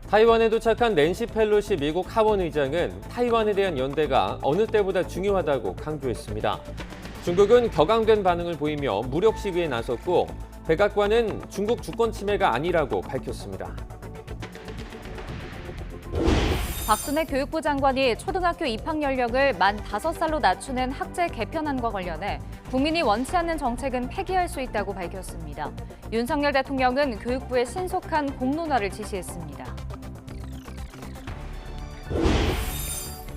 타이완에 도착한 낸시 펠로시 미국 하원 의장은 타이완에 대한 연대가 어느 때보다 중요하다고 강조했습니다. 중국은 격앙된 반응을 보이며 무력 시위에 나섰고 백악관은 중국 주권 침해가 아니라고 밝혔습니다. 박순애 교육부 장관이 초등학교 입학 연령을 만 5살로 낮추는 학제 개편안과 관련해 국민이 원치 않는 정책은 폐기할 수 있다고 밝혔습니다. 윤석열 대통령은 교육부의 신속한 공론화를 지시했습니다.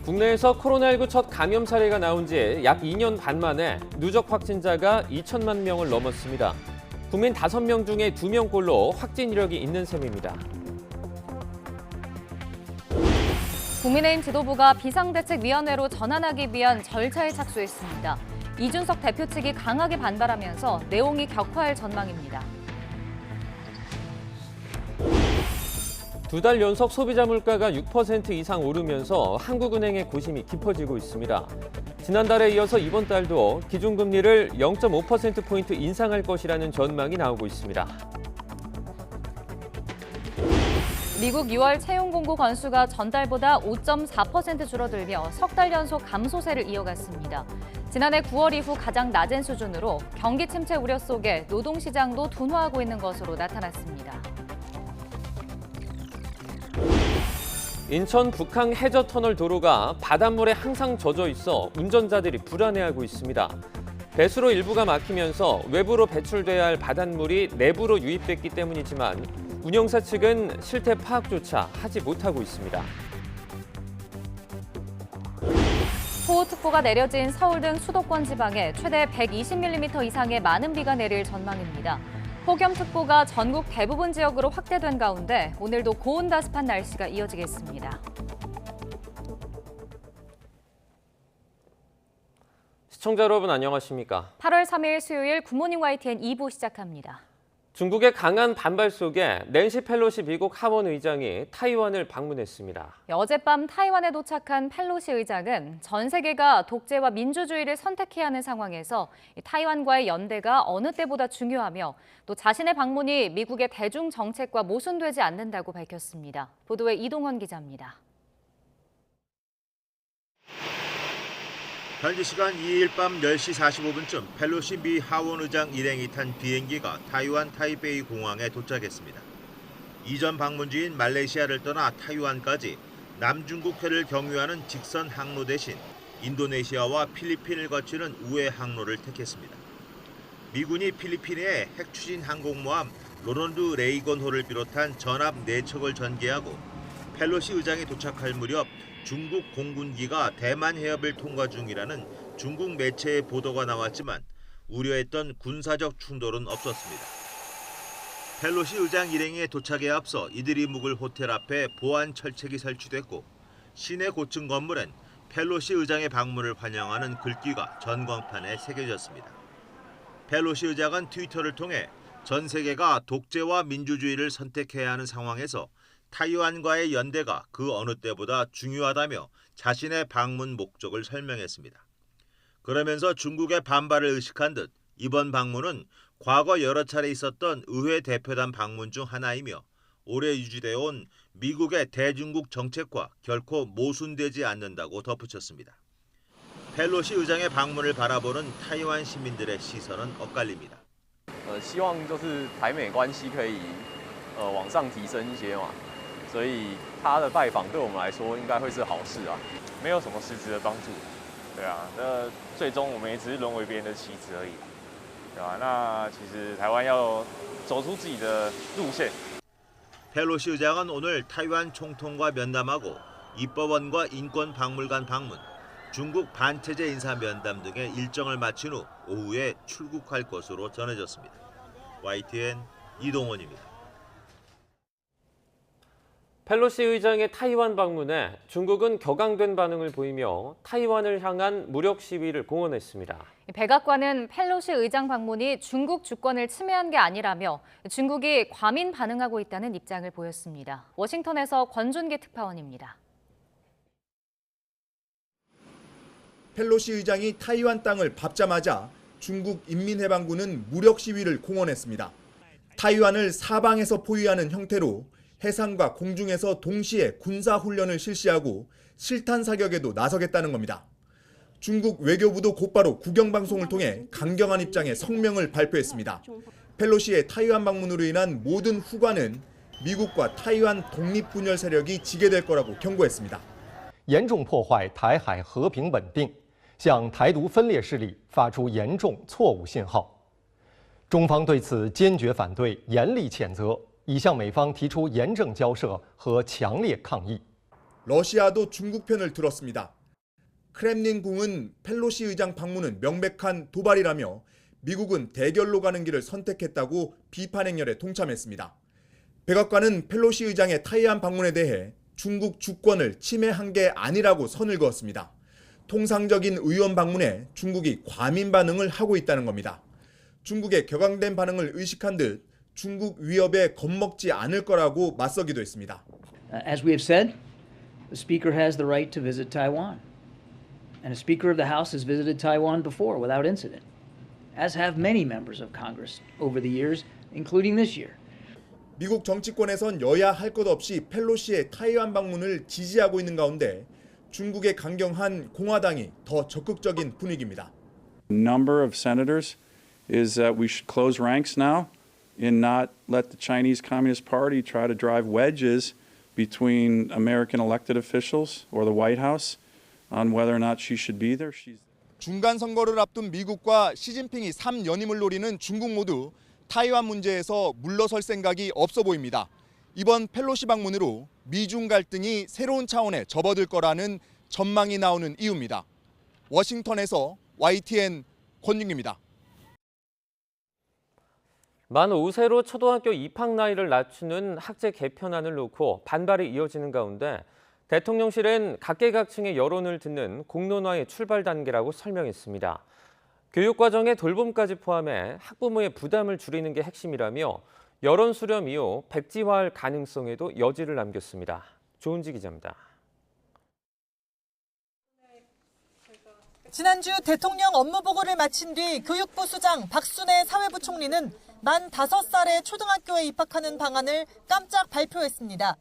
국내에서 코로나19 첫 감염 사례가 나온 지 약 2년 반 만에 누적 확진자가 2천만 명을 넘었습니다. 국민 5명 중에 2명꼴로 확진 이력이 있는 셈입니다. 국민의힘 지도부가 비상대책위원회로 전환하기 위한 절차에 착수했습니다. 이준석 대표 측이 강하게 반발하면서 내용이 격화할 전망입니다. 2달 연속 소비자 물가가 6% 이상 오르면서 한국은행의 고심이 깊어지고 있습니다. 지난달에 이어서 이번 달도 기준금리를 0.5%포인트 인상할 것이라는 전망이 나오고 있습니다. 미국 6월 채용 공고 건수가 전달보다 5.4% 줄어들며 석 달 연속 감소세를 이어갔습니다. 지난해 9월 이후 가장 낮은 수준으로 경기 침체 우려 속에 노동시장도 둔화하고 있는 것으로 나타났습니다. 인천 북항 해저터널 도로가 바닷물에 항상 젖어 있어 운전자들이 불안해하고 있습니다. 배수로 일부가 막히면서 외부로 배출돼야 할 바닷물이 내부로 유입됐기 때문이지만 운영사 측은 실태 파악조차 하지 못하고 있습니다. 호우특보가 내려진 서울 등 수도권 지방에 최대 120mm 이상의 많은 비가 내릴 전망입니다. 폭염특보가 전국 대부분 지역으로 확대된 가운데 오늘도 고온다습한 날씨가 이어지겠습니다. 시청자 여러분 안녕하십니까? 8월 3일 수요일 굿모닝 YTN 2부 시작합니다. 중국의 강한 반발 속에 낸시 펠로시 미국 하원 의장이 타이완을 방문했습니다. 어젯밤 타이완에 도착한 펠로시 의장은 전 세계가 독재와 민주주의를 선택해야 하는 상황에서 타이완과의 연대가 어느 때보다 중요하며 또 자신의 방문이 미국의 대중 정책과 모순되지 않는다고 밝혔습니다. 보도에 이동원 기자입니다. 현지 시간 2일 밤 10시 45분쯤 펠로시 미 하원 의장 일행이 탄 비행기가 타이완 타이베이 공항에 도착했습니다. 이전 방문지인 말레이시아를 떠나 타이완까지 남중국해를 경유하는 직선 항로 대신 인도네시아와 필리핀을 거치는 우회 항로를 택했습니다. 미군이 필리핀에 핵 추진 항공모함 로널드 레이건호를 비롯한 전함 4척을 전개하고 펠로시 의장이 도착할 무렵 중국 공군기가 대만 해협을 통과 중이라는 중국 매체의 보도가 나왔지만 우려했던 군사적 충돌은 없었습니다. 펠로시 의장 일행의 도착에 앞서 이들이 묵을 호텔 앞에 보안 철책이 설치됐고 시내 고층 건물엔 펠로시 의장의 방문을 환영하는 글귀가 전광판에 새겨졌습니다. 펠로시 의장은 트위터를 통해 전 세계가 독재와 민주주의를 선택해야 하는 상황에서 타이완과의 연대가 그 어느 때보다 중요하다며 자신의 방문 목적을 설명했습니다. 그러면서 중국의 반발을 의식한 듯 이번 방문은 과거 여러 차례 있었던 의회 대표단 방문 중 하나이며 오래 유지되어 온 미국의 대중국 정책과 결코 모순되지 않는다고 덧붙였습니다. 펠로시 의장의 방문을 바라보는 타이완 시민들의 시선은 엇갈립니다. 希望就是台美关系可以往上提升一些嘛。 所以他的拜访对我们来说应该会是好事啊，没有什么实质的帮助，对啊，那最终我们也只是沦为别人的棋子而已，对吧？那其实台湾要走出自己的路线。 펠로시 의장은 오늘 타이완 총통과 면담하고 입법원과 인권박물관 방문, 중국 반체제 인사 면담 등의 일정을 마친 후 오후에 출국할 것으로 전해졌습니다. YTN 이동원입니다. 펠로시 의장의 타이완 방문에 중국은 격앙된 반응을 보이며 타이완을 향한 무력 시위를 공언했습니다. 백악관은 펠로시 의장 방문이 중국 주권을 침해한 게 아니라며 중국이 과민 반응하고 있다는 입장을 보였습니다. 워싱턴에서 권준기 특파원입니다. 펠로시 의장이 타이완 땅을 밟자마자 중국 인민해방군은 무력 시위를 공언했습니다. 타이완을 사방에서 포위하는 형태로 해상과 공중에서 동시에 군사훈련을 실시하고 실탄 사격에도 나서겠다는 겁니다. 중국 외교부도 곧바로 국영방송을 통해 강경한 입장의 성명을 발표했습니다. 펠로시의 타이완 방문으로 인한 모든 후과는 미국과 타이완 독립분열 세력이 지게 될 거라고 경고했습니다. 严重破坏台海和平稳定，向台独分裂势力发出严重错误信号。中方对此坚决反对，严厉谴责，已向美方提出严正交涉和强烈抗议。 러시아도 중국 편을 들었습니다. 크렘린궁은 펠로시 의장 방문은 명백한 도발이라며 미국은 대결로 가는 길을 선택했다고 비판 행렬에 동참했습니다. 백악관은 펠로시 의장의 타이완 방문에 대해 중국 주권을 침해한 게 아니라고 선을 그었습니다. 통상적인 의원 방문에 중국이 과민 반응을 하고 있다는 겁니다. 중국의 격앙된 반응을 의식한 듯 중국 위협에 겁먹지 않을 거라고 맞서기도 했습니다. As we have said, the Speaker has the right to visit Taiwan. And a Speaker of the House has visited Taiwan before without incident, as have many members of Congress over the years, including this year. 미국 정치권에선 여야 할 것 없이 펠로시의 타이완 방문을 지지하고 있는 가운데 중국의 강경한 공화당이 더 적극적인 분위기입니다. Number of senators is that we should close ranks now and not let the Chinese Communist Party try to drive wedges between American elected officials or the White House on whether or not she should be there. 중간 선거를 앞둔 미국과 시진핑이 3연임을 노리는 중국 모두 타이완 문제에서 물러설 생각이 없어 보입니다. 이번 펠로시 방문으로 미중 갈등이 새로운 차원에 접어들 거라는 전망이 나오는 이유입니다. 워싱턴에서 YTN 권윤기입니다. 만 5세로 초등학교 입학 나이를 낮추는 학제 개편안을 놓고 반발이 이어지는 가운데 대통령실은 각계각층의 여론을 듣는 공론화의 출발 단계라고 설명했습니다. 교육과정의 돌봄까지 포함해 학부모의 부담을 줄이는 게 핵심이라며 여론 수렴 이후 백지화할 가능성에도 여지를 남겼습니다. 조은지 기자입니다. 지난주 대통령 업무보고를 마친 뒤 교육부 수장 박순애 사회부총리는 만 5살에 초등학교에 입학하는 방안을 깜짝 발표했습니다.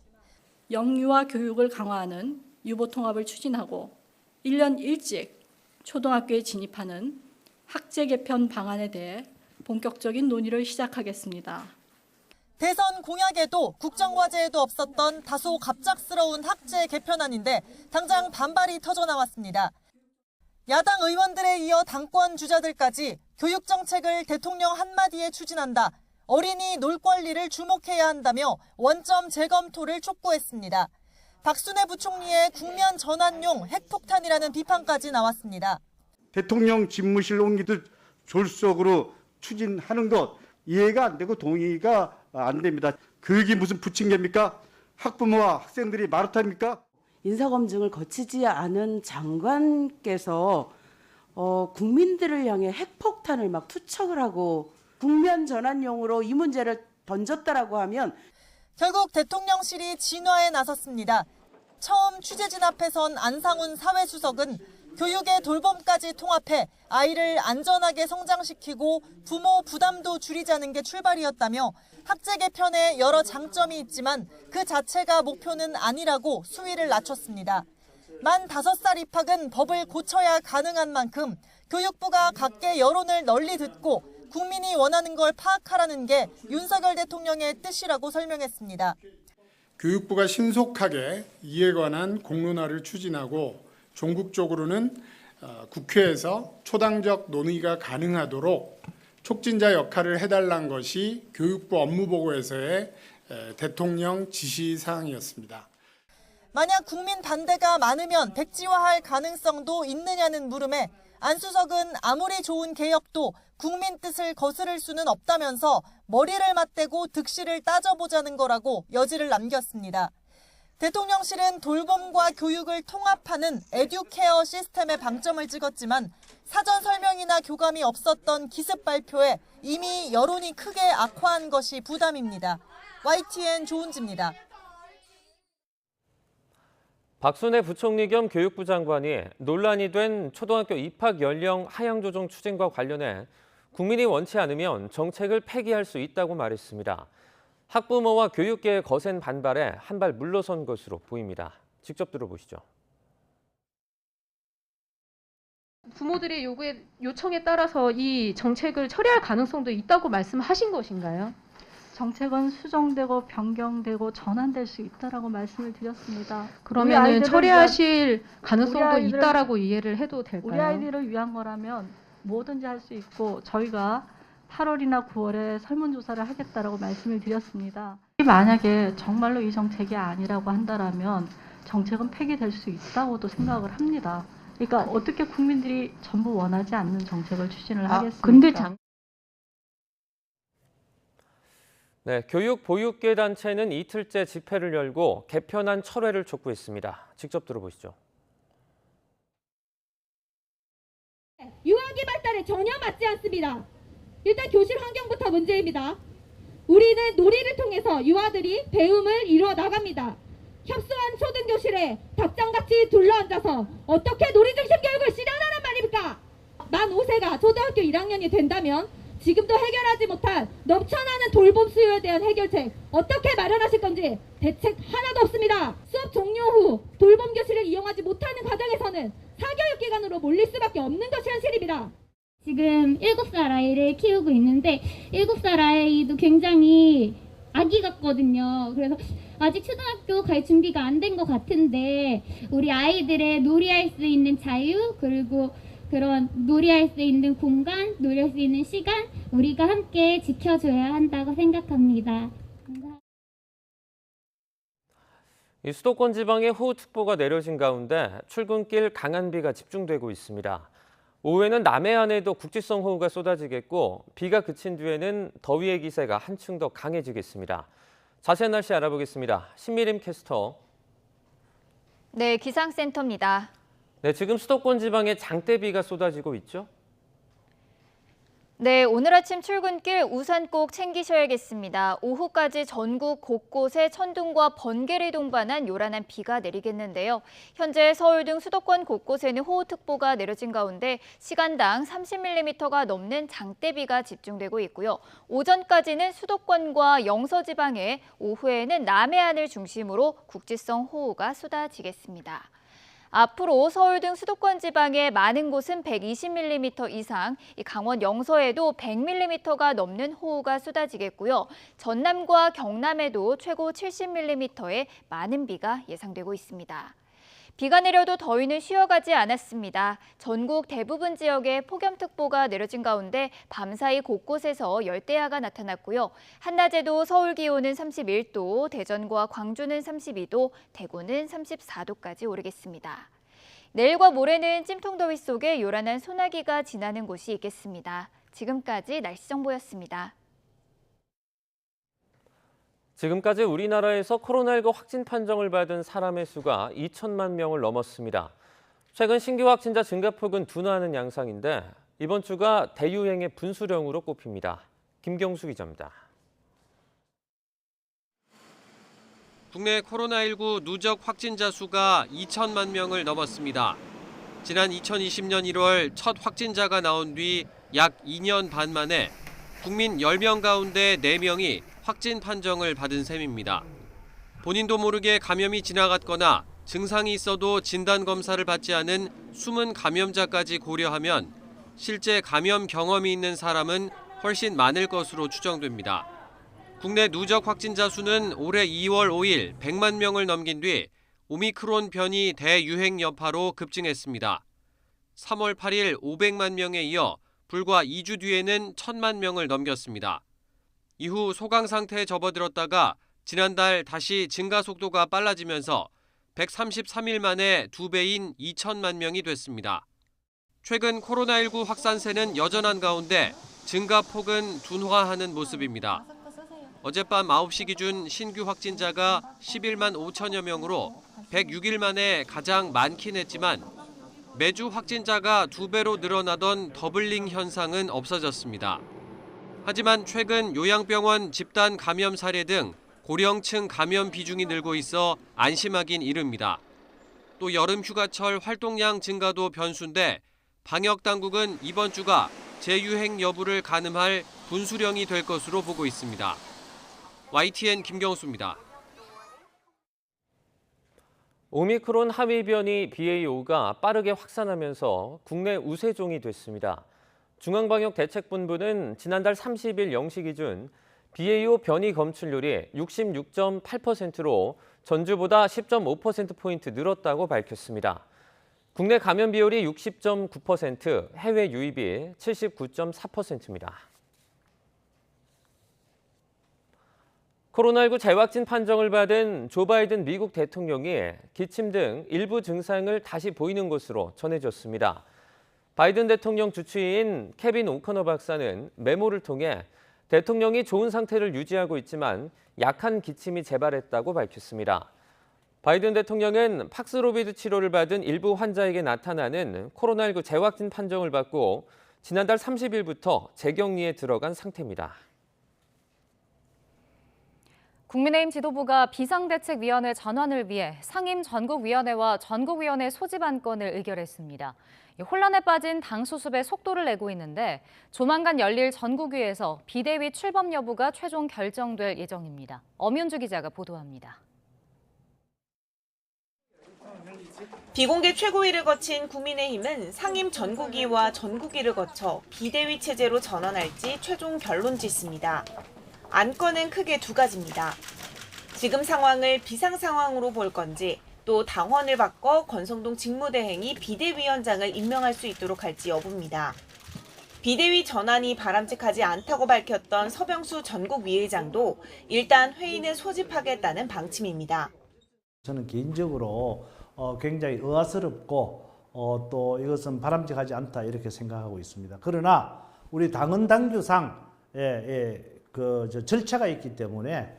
영유아 교육을 강화하는 유보 통합을 추진하고 1년 일찍 초등학교에 진입하는 학제 개편 방안에 대해 본격적인 논의를 시작하겠습니다. 대선 공약에도 국정과제에도 없었던 다소 갑작스러운 학제 개편안인데 당장 반발이 터져 나왔습니다. 야당 의원들에 이어 당권 주자들까지 교육 정책을 대통령 한마디에 추진한다. 어린이 놀 권리를 주목해야 한다며 원점 재검토를 촉구했습니다. 박순애 부총리의 국면 전환용 핵폭탄이라는 비판까지 나왔습니다. 대통령 집무실 옮기듯 졸속으로 추진하는 것 이해가 안 되고 동의가 안 됩니다. 교육이 무슨 부침개입니까? 학부모와 학생들이 마루타입니까? 인사검증을 거치지 않은 장관께서 국민들을 향해 핵폭탄을 막 투척을 하고 국면 전환용으로 이 문제를 던졌다라고 하면 결국 대통령실이 진화에 나섰습니다. 처음 취재진 앞에선 안상훈 사회수석은 교육의 돌봄까지 통합해 아이를 안전하게 성장시키고 부모 부담도 줄이자는 게 출발이었다며 학제 개편에 여러 장점이 있지만 그 자체가 목표는 아니라고 수위를 낮췄습니다. 만 5살 입학은 법을 고쳐야 가능한 만큼 교육부가 각계 여론을 널리 듣고 국민이 원하는 걸 파악하라는 게 윤석열 대통령의 뜻이라고 설명했습니다. 교육부가 신속하게 이에 관한 공론화를 추진하고 종국적으로는 국회에서 초당적 논의가 가능하도록 촉진자 역할을 해달라는 것이 교육부 업무보고에서의 대통령 지시사항이었습니다. 만약 국민 반대가 많으면 백지화할 가능성도 있느냐는 물음에 안 수석은 아무리 좋은 개혁도 국민 뜻을 거스를 수는 없다면서 머리를 맞대고 득실을 따져보자는 거라고 여지를 남겼습니다. 대통령실은 돌봄과 교육을 통합하는 에듀케어 시스템에 방점을 찍었지만 사전 설명이나 교감이 없었던 기습 발표에 이미 여론이 크게 악화한 것이 부담입니다. YTN 조은지입니다. 박순애 부총리 겸 교육부 장관이 논란이 된 초등학교 입학 연령 하향 조정 추진과 관련해 국민이 원치 않으면 정책을 폐기할 수 있다고 말했습니다. 학부모와 교육계의 거센 반발에 한 발 물러선 것으로 보입니다. 직접 들어보시죠. 부모들의 요청에 따라서 이 정책을 처리할 가능성도 있다고 말씀하신 것인가요? 정책은 수정되고 변경되고 전환될 수 있다라고 말씀을 드렸습니다. 그러면 처리하실 가능성도 있다라고 이해를 해도 될까요? 우리 아이들을 위한 거라면 뭐든지 할 수 있고 저희가 8월이나 9월에 설문조사를 하겠다라고 말씀을 드렸습니다. 만약에 정말로 이 정책이 아니라고 한다라면 정책은 폐기될 수 있다고도 생각을 합니다. 그러니까 어떻게 국민들이 전부 원하지 않는 정책을 추진을 하겠습니까? 네, 교육보육계 단체는 이틀째 집회를 열고 개편안 철회를 촉구했습니다. 직접 들어보시죠. 유아기 발달에 전혀 맞지 않습니다. 일단 교실 환경부터 문제입니다. 우리는 놀이를 통해서 유아들이 배움을 이루어 나갑니다. 협소한 초등교실에 닭장같이 둘러앉아서 어떻게 놀이중심 교육을 실현하란 말입니까? 만 5세가 초등학교 1학년이 된다면 지금도 해결하지 못한 넘쳐나는 돌봄 수요에 대한 해결책 어떻게 마련하실 건지 대책 하나도 없습니다. 수업 종료 후 돌봄 교실을 이용하지 못하는 가정에서는 사교육 기관으로 몰릴 수밖에 없는 것이 현실입니다. 지금 7살 아이를 키우고 있는데 7살 아이도 굉장히 아기 같거든요. 그래서 아직 초등학교 갈 준비가 안 된 것 같은데 우리 아이들의 놀이할 수 있는 자유 그리고 그런 놀이할 수 있는 공간, 놀이할 수 있는 시간 우리가 함께 지켜줘야 한다고 생각합니다. 이 수도권 지방에 호우특보가 내려진 가운데 출근길 강한 비가 집중되고 있습니다. 오후에는 남해안에도 국지성 호우가 쏟아지겠고 비가 그친 뒤에는 더위의 기세가 한층 더 강해지겠습니다. 자세한 날씨 알아보겠습니다. 신미림 캐스터. 네, 기상센터입니다. 네, 지금 수도권 지방에 장대비가 쏟아지고 있죠? 네, 오늘 아침 출근길 우산 꼭 챙기셔야겠습니다. 오후까지 전국 곳곳에 천둥과 번개를 동반한 요란한 비가 내리겠는데요. 현재 서울 등 수도권 곳곳에는 호우특보가 내려진 가운데 시간당 30mm가 넘는 장대비가 집중되고 있고요. 오전까지는 수도권과 영서지방에, 오후에는 남해안을 중심으로 국지성 호우가 쏟아지겠습니다. 앞으로 서울 등 수도권 지방의 많은 곳은 120mm 이상, 강원 영서에도 100mm가 넘는 호우가 쏟아지겠고요. 전남과 경남에도 최고 70mm의 많은 비가 예상되고 있습니다. 비가 내려도 더위는 쉬어가지 않았습니다. 전국 대부분 지역에 폭염특보가 내려진 가운데 밤사이 곳곳에서 열대야가 나타났고요. 한낮에도 서울 기온은 31도, 대전과 광주는 32도, 대구는 34도까지 오르겠습니다. 내일과 모레는 찜통더위 속에 요란한 소나기가 지나는 곳이 있겠습니다. 지금까지 날씨 정보였습니다. 지금까지 우리나라에서 코로나19 확진 판정을 받은 사람의 수가 2천만 명을 넘었습니다. 최근 신규 확진자 증가폭은 둔화하는 양상인데 이번 주가 대유행의 분수령으로 꼽힙니다. 김경수 기자입니다. 국내 코로나19 누적 확진자 수가 2천만 명을 넘었습니다. 지난 2020년 1월 첫 확진자가 나온 뒤 약 2년 반 만에 국민 10명 가운데 4명이 확진 판정을 받은 셈입니다. 본인도 모르게 감염이 지나갔거나 증상이 있어도 진단검사를 받지 않은 숨은 감염자까지 고려하면 실제 감염 경험이 있는 사람은 훨씬 많을 것으로 추정됩니다. 국내 누적 확진자 수는 올해 2월 5일 100만 명을 넘긴 뒤 오미크론 변이 대유행 여파로 급증했습니다. 3월 8일 500만 명에 이어 불과 2주 뒤에는 1000만 명을 넘겼습니다. 이후 소강 상태에 접어들었다가 지난달 다시 증가 속도가 빨라지면서 133일 만에 2배인 2천만 명이 됐습니다. 최근 코로나19 확산세는 여전한 가운데 증가폭은 둔화하는 모습입니다. 어젯밤 9시 기준 신규 확진자가 11만 5천여 명으로 106일 만에 가장 많긴 했지만 매주 확진자가 2배로 늘어나던 더블링 현상은 없어졌습니다. 하지만 최근 요양병원 집단 감염 사례 등 고령층 감염 비중이 늘고 있어 안심하긴 이릅니다. 또 여름 휴가철 활동량 증가도 변수인데 방역 당국은 이번 주가 재유행 여부를 가늠할 분수령이 될 것으로 보고 있습니다. YTN 김경수입니다. 오미크론 합의 변이 BA.5가 빠르게 확산하면서 국내 우세종이 됐습니다. 중앙방역대책본부는 지난달 30일 0시 기준 BA.5 변이 검출률이 66.8%로 전주보다 10.5%포인트 늘었다고 밝혔습니다. 국내 감염 비율이 60.9%, 해외 유입이 79.4%입니다. 코로나19 재확진 판정을 받은 조 바이든 미국 대통령이 기침 등 일부 증상을 다시 보이는 것으로 전해졌습니다. 바이든 대통령 주치의인 케빈 오커너 박사는 메모를 통해 대통령이 좋은 상태를 유지하고 있지만 약한 기침이 재발했다고 밝혔습니다. 바이든 대통령은 팍스로비드 치료를 받은 일부 환자에게 나타나는 코로나19 재확진 판정을 받고 지난달 30일부터 재격리에 들어간 상태입니다. 국민의힘 지도부가 비상대책위원회 전환을 위해 상임 전국위원회와 전국위원회 소집 안건을 의결했습니다. 혼란에 빠진 당 수습에 속도를 내고 있는데 조만간 열릴 전국위에서 비대위 출범 여부가 최종 결정될 예정입니다. 엄윤주 기자가 보도합니다. 비공개 최고위를 거친 국민의힘은 상임 전국위와 전국위를 거쳐 비대위 체제로 전환할지 최종 결론 짓습니다. 안건은 크게 두 가지입니다. 지금 상황을 비상 상황으로 볼 건지 또 당헌을 바꿔 권성동 직무대행이 비대위원장을 임명할 수 있도록 할지 여부입니다. 비대위 전환이 바람직하지 않다고 밝혔던 서병수 전국위의장도 일단 회의는 소집하겠다는 방침입니다. 저는 개인적으로 굉장히 의아스럽고 또 이것은 바람직하지 않다 이렇게 생각하고 있습니다. 그러나 우리 당헌 당규상 절차가 있기 때문에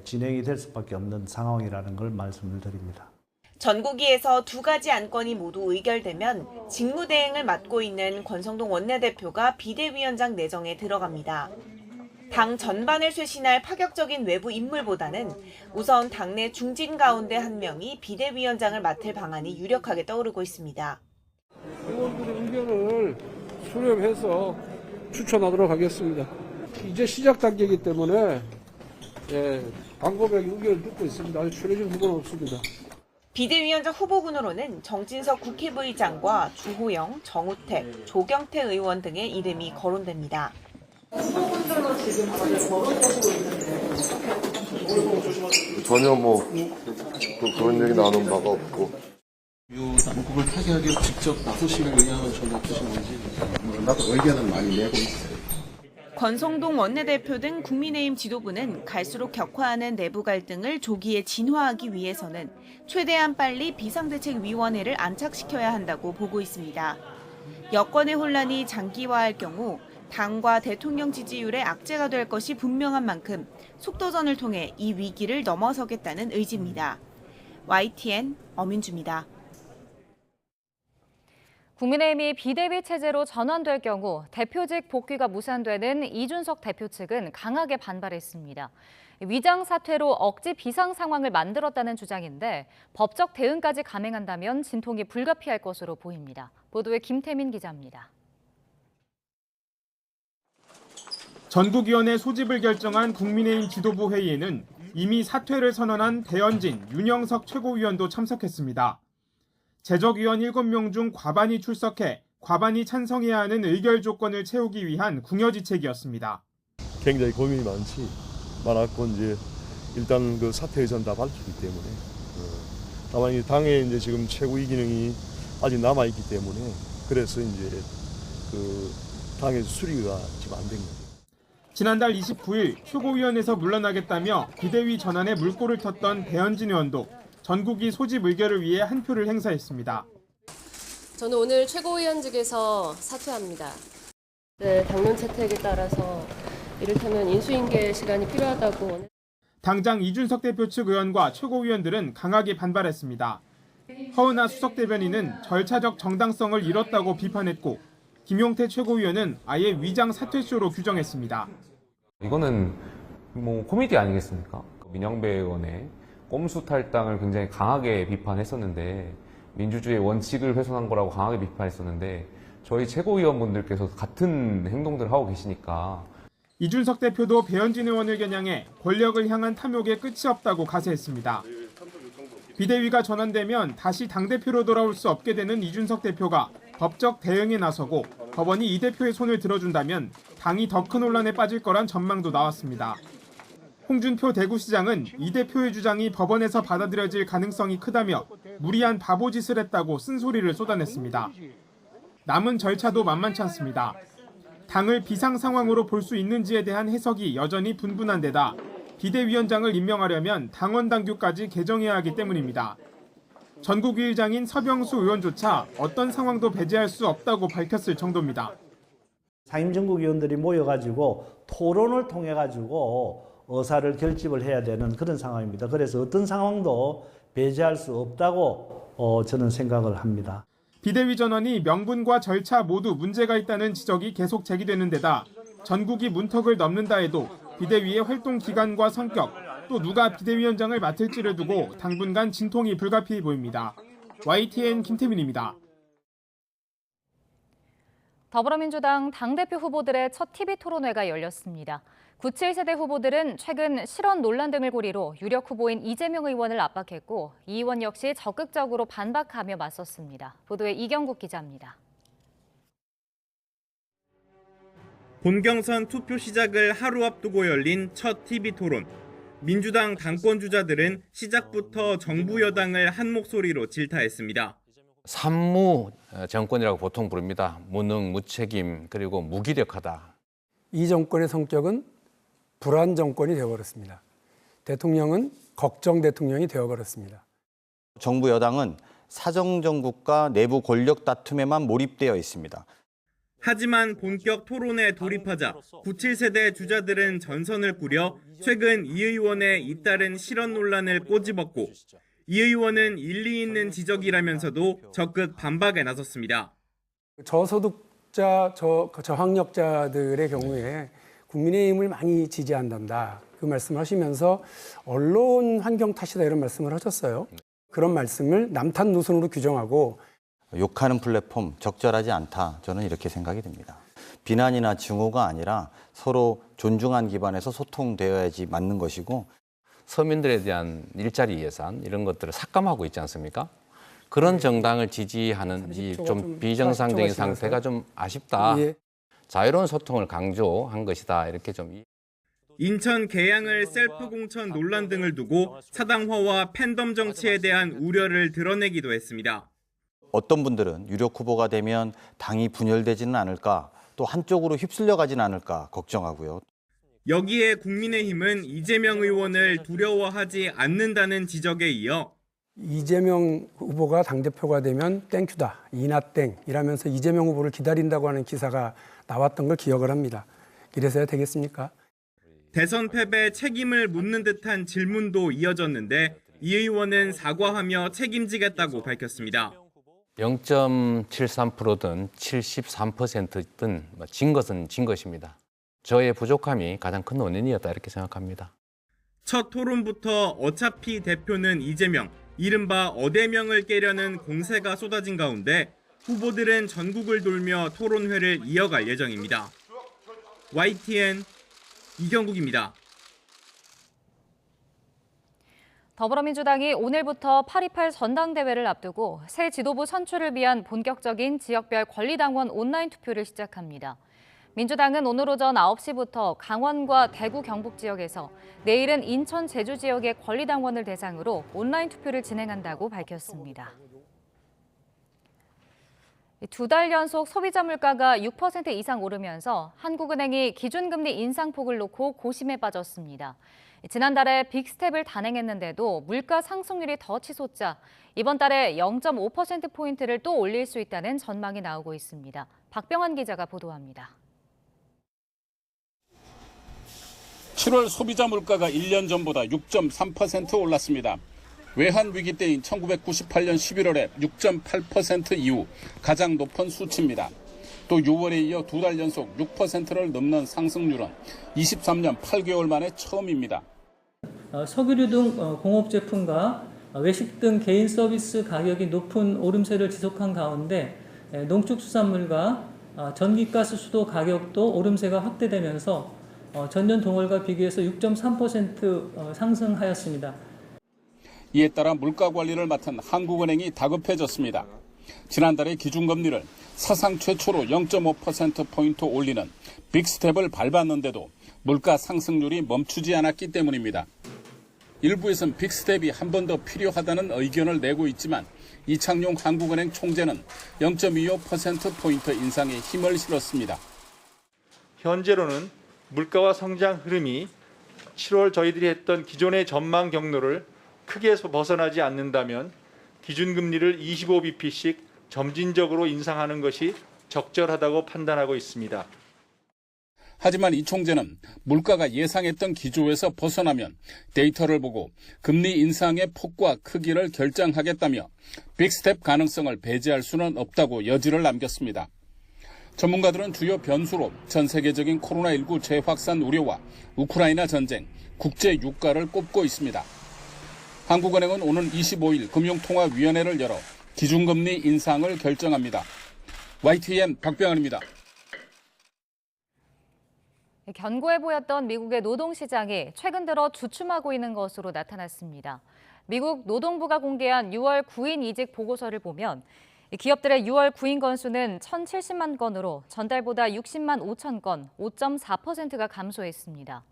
진행이 될 수밖에 없는 상황이라는 걸 말씀을 드립니다. 전국위에서 두 가지 안건이 모두 의결되면 직무대행을 맡고 있는 권성동 원내대표가 비대위원장 내정에 들어갑니다. 당 전반을 쇄신할 파격적인 외부 인물보다는 우선 당내 중진 가운데 한 명이 비대위원장을 맡을 방안이 유력하게 떠오르고 있습니다. 의원들의 의견을 수렴해서 추천하도록 하겠습니다. 이제 시작 단계이기 때문에 방법의 의견을 듣고 있습니다. 아직 추려진 후보는 없습니다. 비대위원장 후보군으로는 정진석 국회부의장과 주호영, 정우택, 조경태 의원 등의 이름이 거론됩니다. 후보군들로 지금 다들 거론되고 있는데 전혀 그런 얘기 나눈 바가 없고. 당국을 타개하기 직접 나서시는 의향은 전혀 없으신 건지 나도 의견은 많이 내고 있어요. 권성동 원내대표 등 국민의힘 지도부는 갈수록 격화하는 내부 갈등을 조기에 진화하기 위해서는 최대한 빨리 비상대책위원회를 안착시켜야 한다고 보고 있습니다. 여권의 혼란이 장기화할 경우 당과 대통령 지지율의 악재가 될 것이 분명한 만큼 속도전을 통해 이 위기를 넘어서겠다는 의지입니다. YTN 엄윤주입니다. 국민의힘이 비대위 체제로 전환될 경우 대표직 복귀가 무산되는 이준석 대표 측은 강하게 반발했습니다. 위장 사퇴로 억지 비상 상황을 만들었다는 주장인데 법적 대응까지 감행한다면 진통이 불가피할 것으로 보입니다. 보도에 김태민 기자입니다. 전국위원회 소집을 결정한 국민의힘 지도부 회의에는 이미 사퇴를 선언한 배현진, 윤영석 최고위원도 참석했습니다. 재적위원 7명 중 과반이 출석해 과반이 찬성해야 하는 의결 조건을 채우기 위한 궁여지책이었습니다. 굉장히 고민이 많았고 이제 일단 그 사퇴 의사는 다 밝히기 때문에 다만 이 당에 이제 지금 최고위 기능이 아직 남아 있기 때문에 그래서 이제 그 당에서 수리가 지금 안 된 거죠. 지난달 29일 최고위원회에서 물러나겠다며 비대위 전환에 물꼬를 텄던 배현진 의원도 전국위 소집 의결을 위해 한 표를 행사했습니다. 저는 오늘 최고위원직에서 사퇴합니다. 당론 채택에 따라서 이를테면 인수인계 시간이 필요하다고. 당장 이준석 대표 측 의원과 최고위원들은 강하게 반발했습니다. 허은하 수석대변인은 절차적 정당성을 잃었다고 비판했고 김용태 최고위원은 아예 위장 사퇴쇼로 규정했습니다. 이거는 코미디 아니겠습니까? 민영배 의원의 꼼수 탈당을 굉장히 강하게 비판했었는데 민주주의의 원칙을 훼손한 거라고 강하게 비판했었는데 저희 최고위원분들께서 같은 행동들을 하고 계시니까. 이준석 대표도 배현진 의원을 겨냥해 권력을 향한 탐욕에 끝이 없다고 가세했습니다. 비대위가 전환되면 다시 당대표로 돌아올 수 없게 되는 이준석 대표가 법적 대응에 나서고 법원이 이 대표의 손을 들어준다면 당이 더 큰 혼란에 빠질 거란 전망도 나왔습니다. 홍준표 대구시장은 이 대표의 주장이 법원에서 받아들여질 가능성이 크다며 무리한 바보짓을 했다고 쓴소리를 쏟아냈습니다. 남은 절차도 만만치 않습니다. 당을 비상 상황으로 볼 수 있는지에 대한 해석이 여전히 분분한 데다 비대위원장을 임명하려면 당원 당규까지 개정해야 하기 때문입니다. 전국위의장인 서병수 의원조차 어떤 상황도 배제할 수 없다고 밝혔을 정도입니다. 상임전국위원들이 모여가지고 토론을 통해가지고 의사를 결집을 해야 되는 그런 상황입니다. 그래서 어떤 상황도 배제할 수 없다고 저는 생각을 합니다. 비대위 전환이 명분과 절차 모두 문제가 있다는 지적이 계속 제기되는 데다 전국이 문턱을 넘는다 해도 비대위의 활동 기간과 성격, 또 누가 비대위원장을 맡을지를 두고 당분간 진통이 불가피해 보입니다. YTN 김태민입니다. 더불어민주당 당대표 후보들의 첫 TV 토론회가 열렸습니다. 97세대 후보들은 최근 실언 논란 등을 고리로 유력 후보인 이재명 의원을 압박했고 이 의원 역시 적극적으로 반박하며 맞섰습니다. 보도에 이경국 기자입니다. 본경선 투표 시작을 하루 앞두고 열린 첫 TV 토론. 민주당 당권주자들은 시작부터 정부 여당을 한 목소리로 질타했습니다. 산무 정권이라고 보통 부릅니다. 무능, 무책임, 그리고 무기력하다. 이 정권의 성격은 불안 정권이 되어버렸습니다. 대통령은 걱정 대통령이 되어버렸습니다. 정부 여당은 사정정국과 내부 권력 다툼에만 몰입되어 있습니다. 하지만 본격 토론에 돌입하자 97세대 주자들은 전선을 꾸려 최근 이 의원의 잇따른 실언 논란을 꼬집었고 이 의원은 일리 있는 지적이라면서도 적극 반박에 나섰습니다. 저소득자, 저학력자들의 경우에 국민의힘을 많이 지지한단다. 그 말씀을 하시면서 언론 환경 탓이다 이런 말씀을 하셨어요. 그런 말씀을 남탓 노선으로 규정하고 욕하는 플랫폼 적절하지 않다. 저는 이렇게 생각이 됩니다. 비난이나 증오가 아니라 서로 존중한 기반에서 소통되어야지 맞는 것이고 서민들에 대한 일자리 예산 이런 것들을 삭감하고 있지 않습니까? 그런 정당을 지지하는 이 좀 비정상적인 상태가 좀 아쉽다. 예. 자유로운 소통을 강조한 것이다. 이렇게 좀. 인천 계양을 셀프 공천 논란 등을 두고 사당화와 팬덤 정치에 대한 우려를 드러내기도 했습니다. 어떤 분들은 유력 후보가 되면 당이 분열되지는 않을까, 또 한쪽으로 휩쓸려가지는 않을까 걱정하고요. 여기에 국민의힘은 이재명 의원을 두려워하지 않는다는 지적에 이어 이재명 후보가 당대표가 되면 땡큐다, 이나땡 이라면서 이재명 후보를 기다린다고 하는 기사가 나왔던 걸 기억을 합니다. 이래서야 되겠습니까? 대선 패배 책임을 묻는 듯한 질문도 이어졌는데 이 의원은 사과하며 책임지겠다고 밝혔습니다. 0.73%든 73%든 진 것은 진 것입니다. 저의 부족함이 가장 큰 원인이었다 이렇게 생각합니다. 첫 토론부터 어차피 대표는 이재명, 이른바 어대명을 깨려는 공세가 쏟아진 가운데 후보들은 전국을 돌며 토론회를 이어갈 예정입니다. YTN 이경국입니다. 더불어민주당이 오늘부터 8.28 전당대회를 앞두고 새 지도부 선출을 위한 본격적인 지역별 권리당원 온라인 투표를 시작합니다. 민주당은 오늘 오전 9시부터 강원과 대구 경북 지역에서 내일은 인천 제주 지역의 권리당원을 대상으로 온라인 투표를 진행한다고 밝혔습니다. 2달 연속 소비자 물가가 6% 이상 오르면서 한국은행이 기준금리 인상폭을 놓고 고심에 빠졌습니다. 지난달에 빅스텝을 단행했는데도 물가 상승률이 더 치솟자 이번 달에 0.5%포인트를 또 올릴 수 있다는 전망이 나오고 있습니다. 박병환 기자가 보도합니다. 7월 소비자 물가가 1년 전보다 6.3% 올랐습니다. 외환 위기 때인 1998년 11월에 6.8% 이후 가장 높은 수치입니다. 또 6월에 이어 2달 연속 6%를 넘는 상승률은 23년 8개월 만에 처음입니다. 석유류 등 공업 제품과 외식 등 개인 서비스 가격이 높은 오름세를 지속한 가운데 농축수산물과 전기가스 수도 가격도 오름세가 확대되면서 전년 동월과 비교해서 6.3% 상승하였습니다. 이에 따라 물가 관리를 맡은 한국은행이 다급해졌습니다. 지난달에 기준금리를 사상 최초로 0.5%포인트 올리는 빅스텝을 밟았는데도 물가 상승률이 멈추지 않았기 때문입니다. 일부에서는 빅스텝이 한 번 더 필요하다는 의견을 내고 있지만 이창용 한국은행 총재는 0.25%포인트 인상에 힘을 실었습니다. 현재로는 물가와 성장 흐름이 7월 저희들이 했던 기존의 전망 경로를 크게 벗어나지 않는다면 기준금리를 25bp씩 점진적으로 인상하는 것이 적절하다고 판단하고 있습니다. 하지만 이 총재는 물가가 예상했던 기조에서 벗어나면 데이터를 보고 금리 인상의 폭과 크기를 결정하겠다며 빅스텝 가능성을 배제할 수는 없다고 여지를 남겼습니다. 전문가들은 주요 변수로 전 세계적인 코로나19 재확산 우려와 우크라이나 전쟁, 국제 유가를 꼽고 있습니다. 한국은행은 오는 25일 금융통화위원회를 열어 기준금리 인상을 결정합니다. YTN 박병환입니다. 견고해 보였던 미국의 노동시장이 최근 들어 주춤하고 있는 것으로 나타났습니다. 미국 노동부가 공개한 6월 구인 이직 보고서를 보면 기업들의 6월 구인 건수는 1,070만 건으로 전달보다 60만 5천 건, 5.4%가 감소했습니다.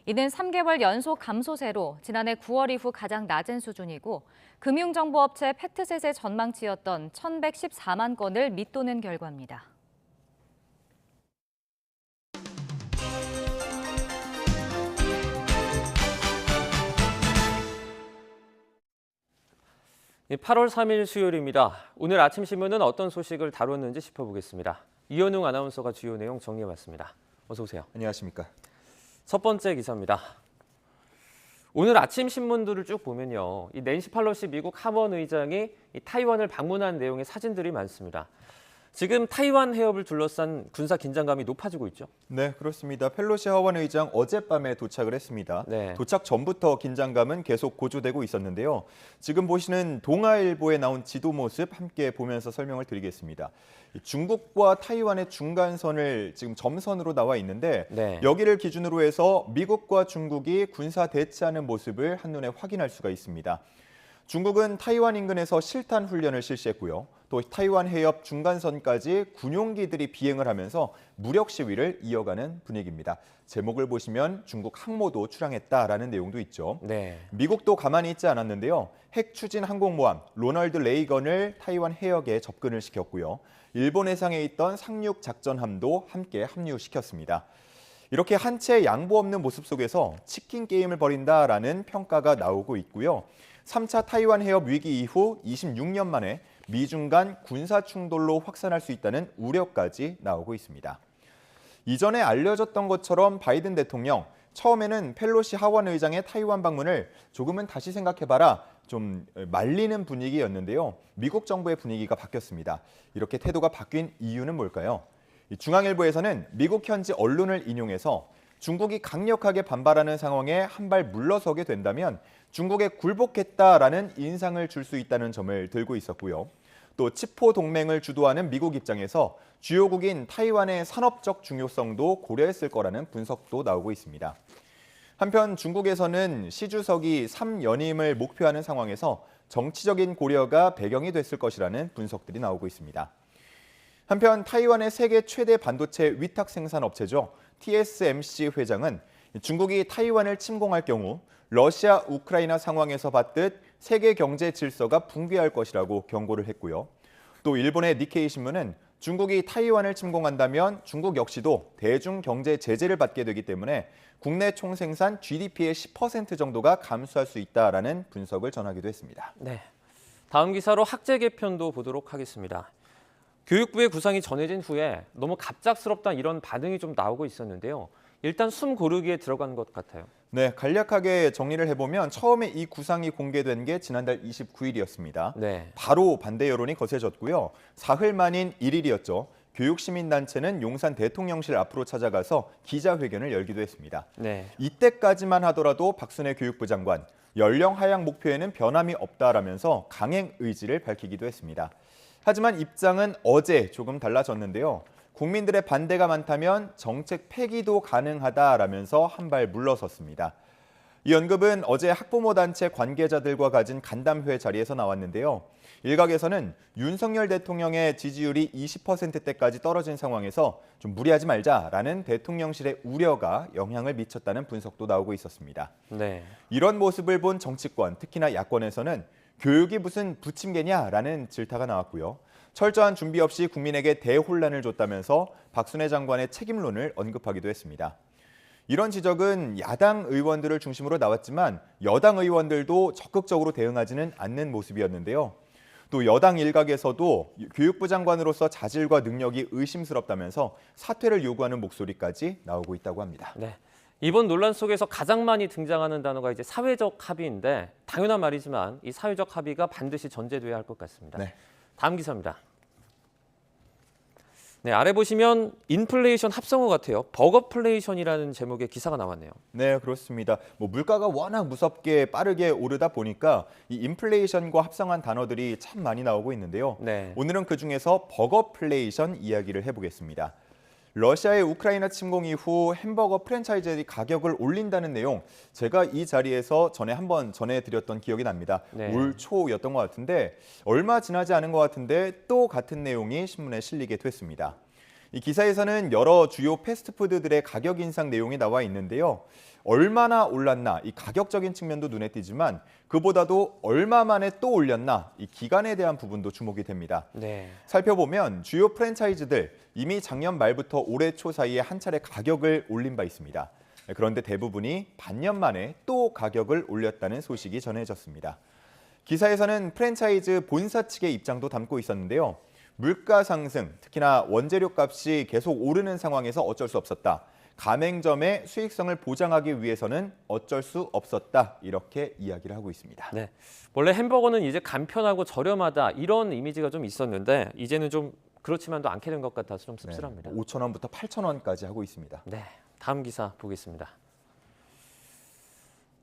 이는 3개월 연속 감소세로 지난해 9월 이후 가장 낮은 수준이고 금융정보업체 팩트셋의 전망치였던 1,114만 건을 밑도는 결과입니다. 네, 8월 3일 수요일입니다. 오늘 아침 신문은 어떤 소식을 다뤘는지 짚어보겠습니다. 이현웅 아나운서가 주요 내용 정리해봤습니다. 어서 오세요. 안녕하십니까. 첫 번째 기사입니다. 오늘 아침 신문들을 쭉 보면요, 이 낸시 팔로시 미국 하원 의장이 이 타이완을 방문한 내용의 사진들이 많습니다. 지금 타이완 해협을 둘러싼 군사 긴장감이 높아지고 있죠? 네, 그렇습니다. 펠로시 하원 의장 어젯밤에 도착을 했습니다. 네. 도착 전부터 긴장감은 계속 고조되고 있었는데요. 지금 보시는 동아일보에 나온 지도 모습 함께 보면서 설명을 드리겠습니다. 중국과 타이완의 중간선을 지금 점선으로 나와 있는데 네. 여기를 기준으로 해서 미국과 중국이 군사 대치하는 모습을 한눈에 확인할 수가 있습니다. 중국은 타이완 인근에서 실탄 훈련을 실시했고요. 또 타이완 해협 중간선까지 군용기들이 비행을 하면서 무력 시위를 이어가는 분위기입니다. 제목을 보시면 중국 항모도 출항했다라는 내용도 있죠. 네. 미국도 가만히 있지 않았는데요. 핵 추진 항공모함 로널드 레이건을 타이완 해역에 접근을 시켰고요. 일본 해상에 있던 상륙 작전함도 함께 합류시켰습니다. 이렇게 한 채 양보 없는 모습 속에서 치킨 게임을 벌인다라는 평가가 나오고 있고요. 3차 타이완 해협 위기 이후 26년 만에 미중 간 군사 충돌로 확산할 수 있다는 우려까지 나오고 있습니다. 이전에 알려졌던 것처럼 바이든 대통령, 처음에는 펠로시 하원 의장의 타이완 방문을 조금은 다시 생각해봐라, 좀 말리는 분위기였는데요. 미국 정부의 분위기가 바뀌었습니다. 이렇게 태도가 바뀐 이유는 뭘까요? 중앙일보에서는 미국 현지 언론을 인용해서 중국이 강력하게 반발하는 상황에 한 발 물러서게 된다면 중국에 굴복했다라는 인상을 줄 수 있다는 점을 들고 있었고요. 또 치포 동맹을 주도하는 미국 입장에서 주요국인 타이완의 산업적 중요성도 고려했을 거라는 분석도 나오고 있습니다. 한편 중국에서는 시 주석이 3연임을 목표하는 상황에서 정치적인 고려가 배경이 됐을 것이라는 분석들이 나오고 있습니다. 한편 타이완의 세계 최대 반도체 위탁 생산 업체죠. TSMC 회장은 중국이 타이완을 침공할 경우 러시아, 우크라이나 상황에서 봤듯 세계 경제 질서가 붕괴할 것이라고 경고를 했고요. 또 일본의 니케이 신문은 중국이 타이완을 침공한다면 중국 역시도 대중 경제 제재를 받게 되기 때문에 국내 총생산 GDP의 10% 정도가 감소할 수 있다라는 분석을 전하기도 했습니다. 네. 다음 기사로 학제 개편도 보도록 하겠습니다. 교육부의 구상이 전해진 후에 너무 갑작스럽다 이런 반응이 좀 나오고 있었는데요. 일단 숨 고르기에 들어간 것 같아요. 네, 간략하게 정리를 해보면 처음에 이 구상이 공개된 게 지난달 29일이었습니다. 네. 바로 반대 여론이 거세졌고요. 사흘 만인 1일이었죠. 교육시민단체는 용산 대통령실 앞으로 찾아가서 기자회견을 열기도 했습니다. 네. 이때까지만 하더라도 박순애 교육부 장관, 연령 하향 목표에는 변함이 없다라면서 강행 의지를 밝히기도 했습니다. 하지만 입장은 어제 조금 달라졌는데요. 국민들의 반대가 많다면 정책 폐기도 가능하다라면서 한 발 물러섰습니다. 이 언급은 어제 학부모 단체 관계자들과 가진 간담회 자리에서 나왔는데요. 일각에서는 윤석열 대통령의 지지율이 20%대까지 떨어진 상황에서 좀 무리하지 말자라는 대통령실의 우려가 영향을 미쳤다는 분석도 나오고 있었습니다. 네. 이런 모습을 본 정치권, 특히나 야권에서는 교육이 무슨 부침개냐라는 질타가 나왔고요. 철저한 준비 없이 국민에게 대혼란을 줬다면서 박순애 장관의 책임론을 언급하기도 했습니다. 이런 지적은 야당 의원들을 중심으로 나왔지만 여당 의원들도 적극적으로 대응하지는 않는 모습이었는데요. 또 여당 일각에서도 교육부 장관으로서 자질과 능력이 의심스럽다면서 사퇴를 요구하는 목소리까지 나오고 있다고 합니다. 네. 이번 논란 속에서 가장 많이 등장하는 단어가 이제 사회적 합의인데 당연한 말이지만 이 사회적 합의가 반드시 전제돼야 할 것 같습니다. 네. 다음 기사입니다. 네, 아래 보시면 인플레이션 합성어 같아요. 버거플레이션이라는 제목의 기사가 나왔네요. 네, 그렇습니다. 물가가 워낙 무섭게 빠르게 오르다 보니까 이 인플레이션과 합성한 단어들이 참 많이 나오고 있는데요. 네. 오늘은 그중에서 버거플레이션 이야기를 해보겠습니다. 러시아의 우크라이나 침공 이후 햄버거 프랜차이즈 가격을 올린다는 내용, 제가 이 자리에서 전에 한번 전해드렸던 기억이 납니다. 네. 올 초였던 것 같은데 얼마 지나지 않은 것 같은데 또 같은 내용이 신문에 실리게 됐습니다. 이 기사에서는 여러 주요 패스트푸드들의 가격 인상 내용이 나와 있는데요. 얼마나 올랐나, 이 가격적인 측면도 눈에 띄지만 그보다도 얼마 만에 또 올렸나, 이 기간에 대한 부분도 주목이 됩니다. 네. 살펴보면 주요 프랜차이즈들 이미 작년 말부터 올해 초 사이에 한 차례 가격을 올린 바 있습니다. 그런데 대부분이 반년 만에 또 가격을 올렸다는 소식이 전해졌습니다. 기사에서는 프랜차이즈 본사 측의 입장도 담고 있었는데요. 물가 상승, 특히나 원재료 값이 계속 오르는 상황에서 어쩔 수 없었다. 가맹점의 수익성을 보장하기 위해서는 어쩔 수 없었다. 이렇게 이야기를 하고 있습니다. 네. 원래 햄버거는 이제 간편하고 저렴하다 이런 이미지가 좀 있었는데 이제는 좀 그렇지만도 않게 된 것 같아서 좀 씁쓸합니다. 5,000원부터 8,000원까지 하고 있습니다. 네. 다음 기사 보겠습니다.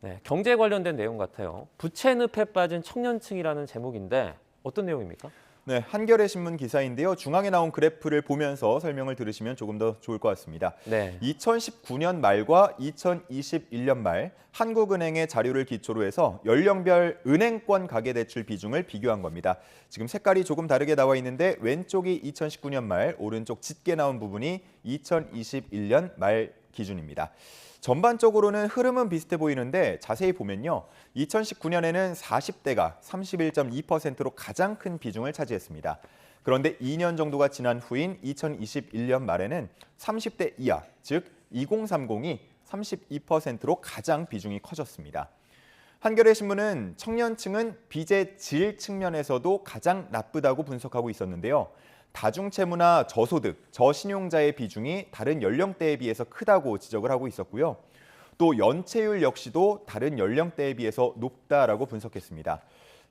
네, 경제 관련된 내용 같아요. 부채 늪에 빠진 청년층이라는 제목인데 어떤 내용입니까? 네, 한겨레 신문 기사인데요. 중앙에 나온 그래프를 보면서 설명을 들으시면 조금 더 좋을 것 같습니다. 네. 2019년 말과 2021년 말 한국은행의 자료를 기초로 해서 연령별 은행권 가계대출 비중을 비교한 겁니다. 지금 색깔이 조금 다르게 나와 있는데 왼쪽이 2019년 말, 오른쪽 짙게 나온 부분이 2021년 말 기준입니다. 전반적으로는 흐름은 비슷해 보이는데 자세히 보면요. 2019년에는 40대가 31.2%로 가장 큰 비중을 차지했습니다. 그런데 2년 정도가 지난 후인 2021년 말에는 30대 이하, 즉 2030이 32%로 가장 비중이 커졌습니다. 한겨레 신문은 청년층은 빚의 질 측면에서도 가장 나쁘다고 분석하고 있었는데요. 다중채무나 저소득, 저신용자의 비중이 다른 연령대에 비해서 크다고 지적을 하고 있었고요. 또 연체율 역시도 다른 연령대에 비해서 높다라고 분석했습니다.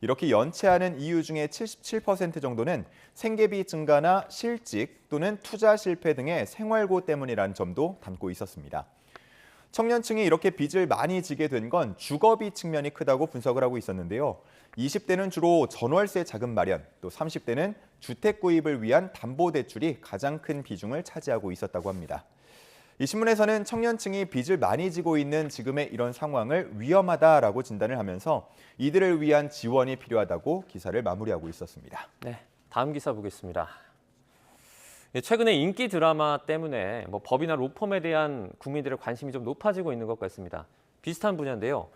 이렇게 연체하는 이유 중에 77% 정도는 생계비 증가나 실직 또는 투자 실패 등의 생활고 때문이라는 점도 담고 있었습니다. 청년층이 이렇게 빚을 많이 지게 된 건 주거비 측면이 크다고 분석을 하고 있었는데요. 20대는 주로 전월세 자금 마련, 또 30대는 주택 구입을 위한 담보대출이 가장 큰 비중을 차지하고 있었다고 합니다. 이 신문에서는 청년층이 빚을 많이 지고 있는 지금의 이런 상황을 위험하다라고 진단을 하면서 이들을 위한 지원이 필요하다고 기사를 마무리하고 있었습니다. 네, 다음 기사 보겠습니다. 최근에 인기 드라마 때문에 법이나 로펌에 대한 국민들의 관심이 좀 높아지고 있는 것 같습니다. 비슷한 분야인데요.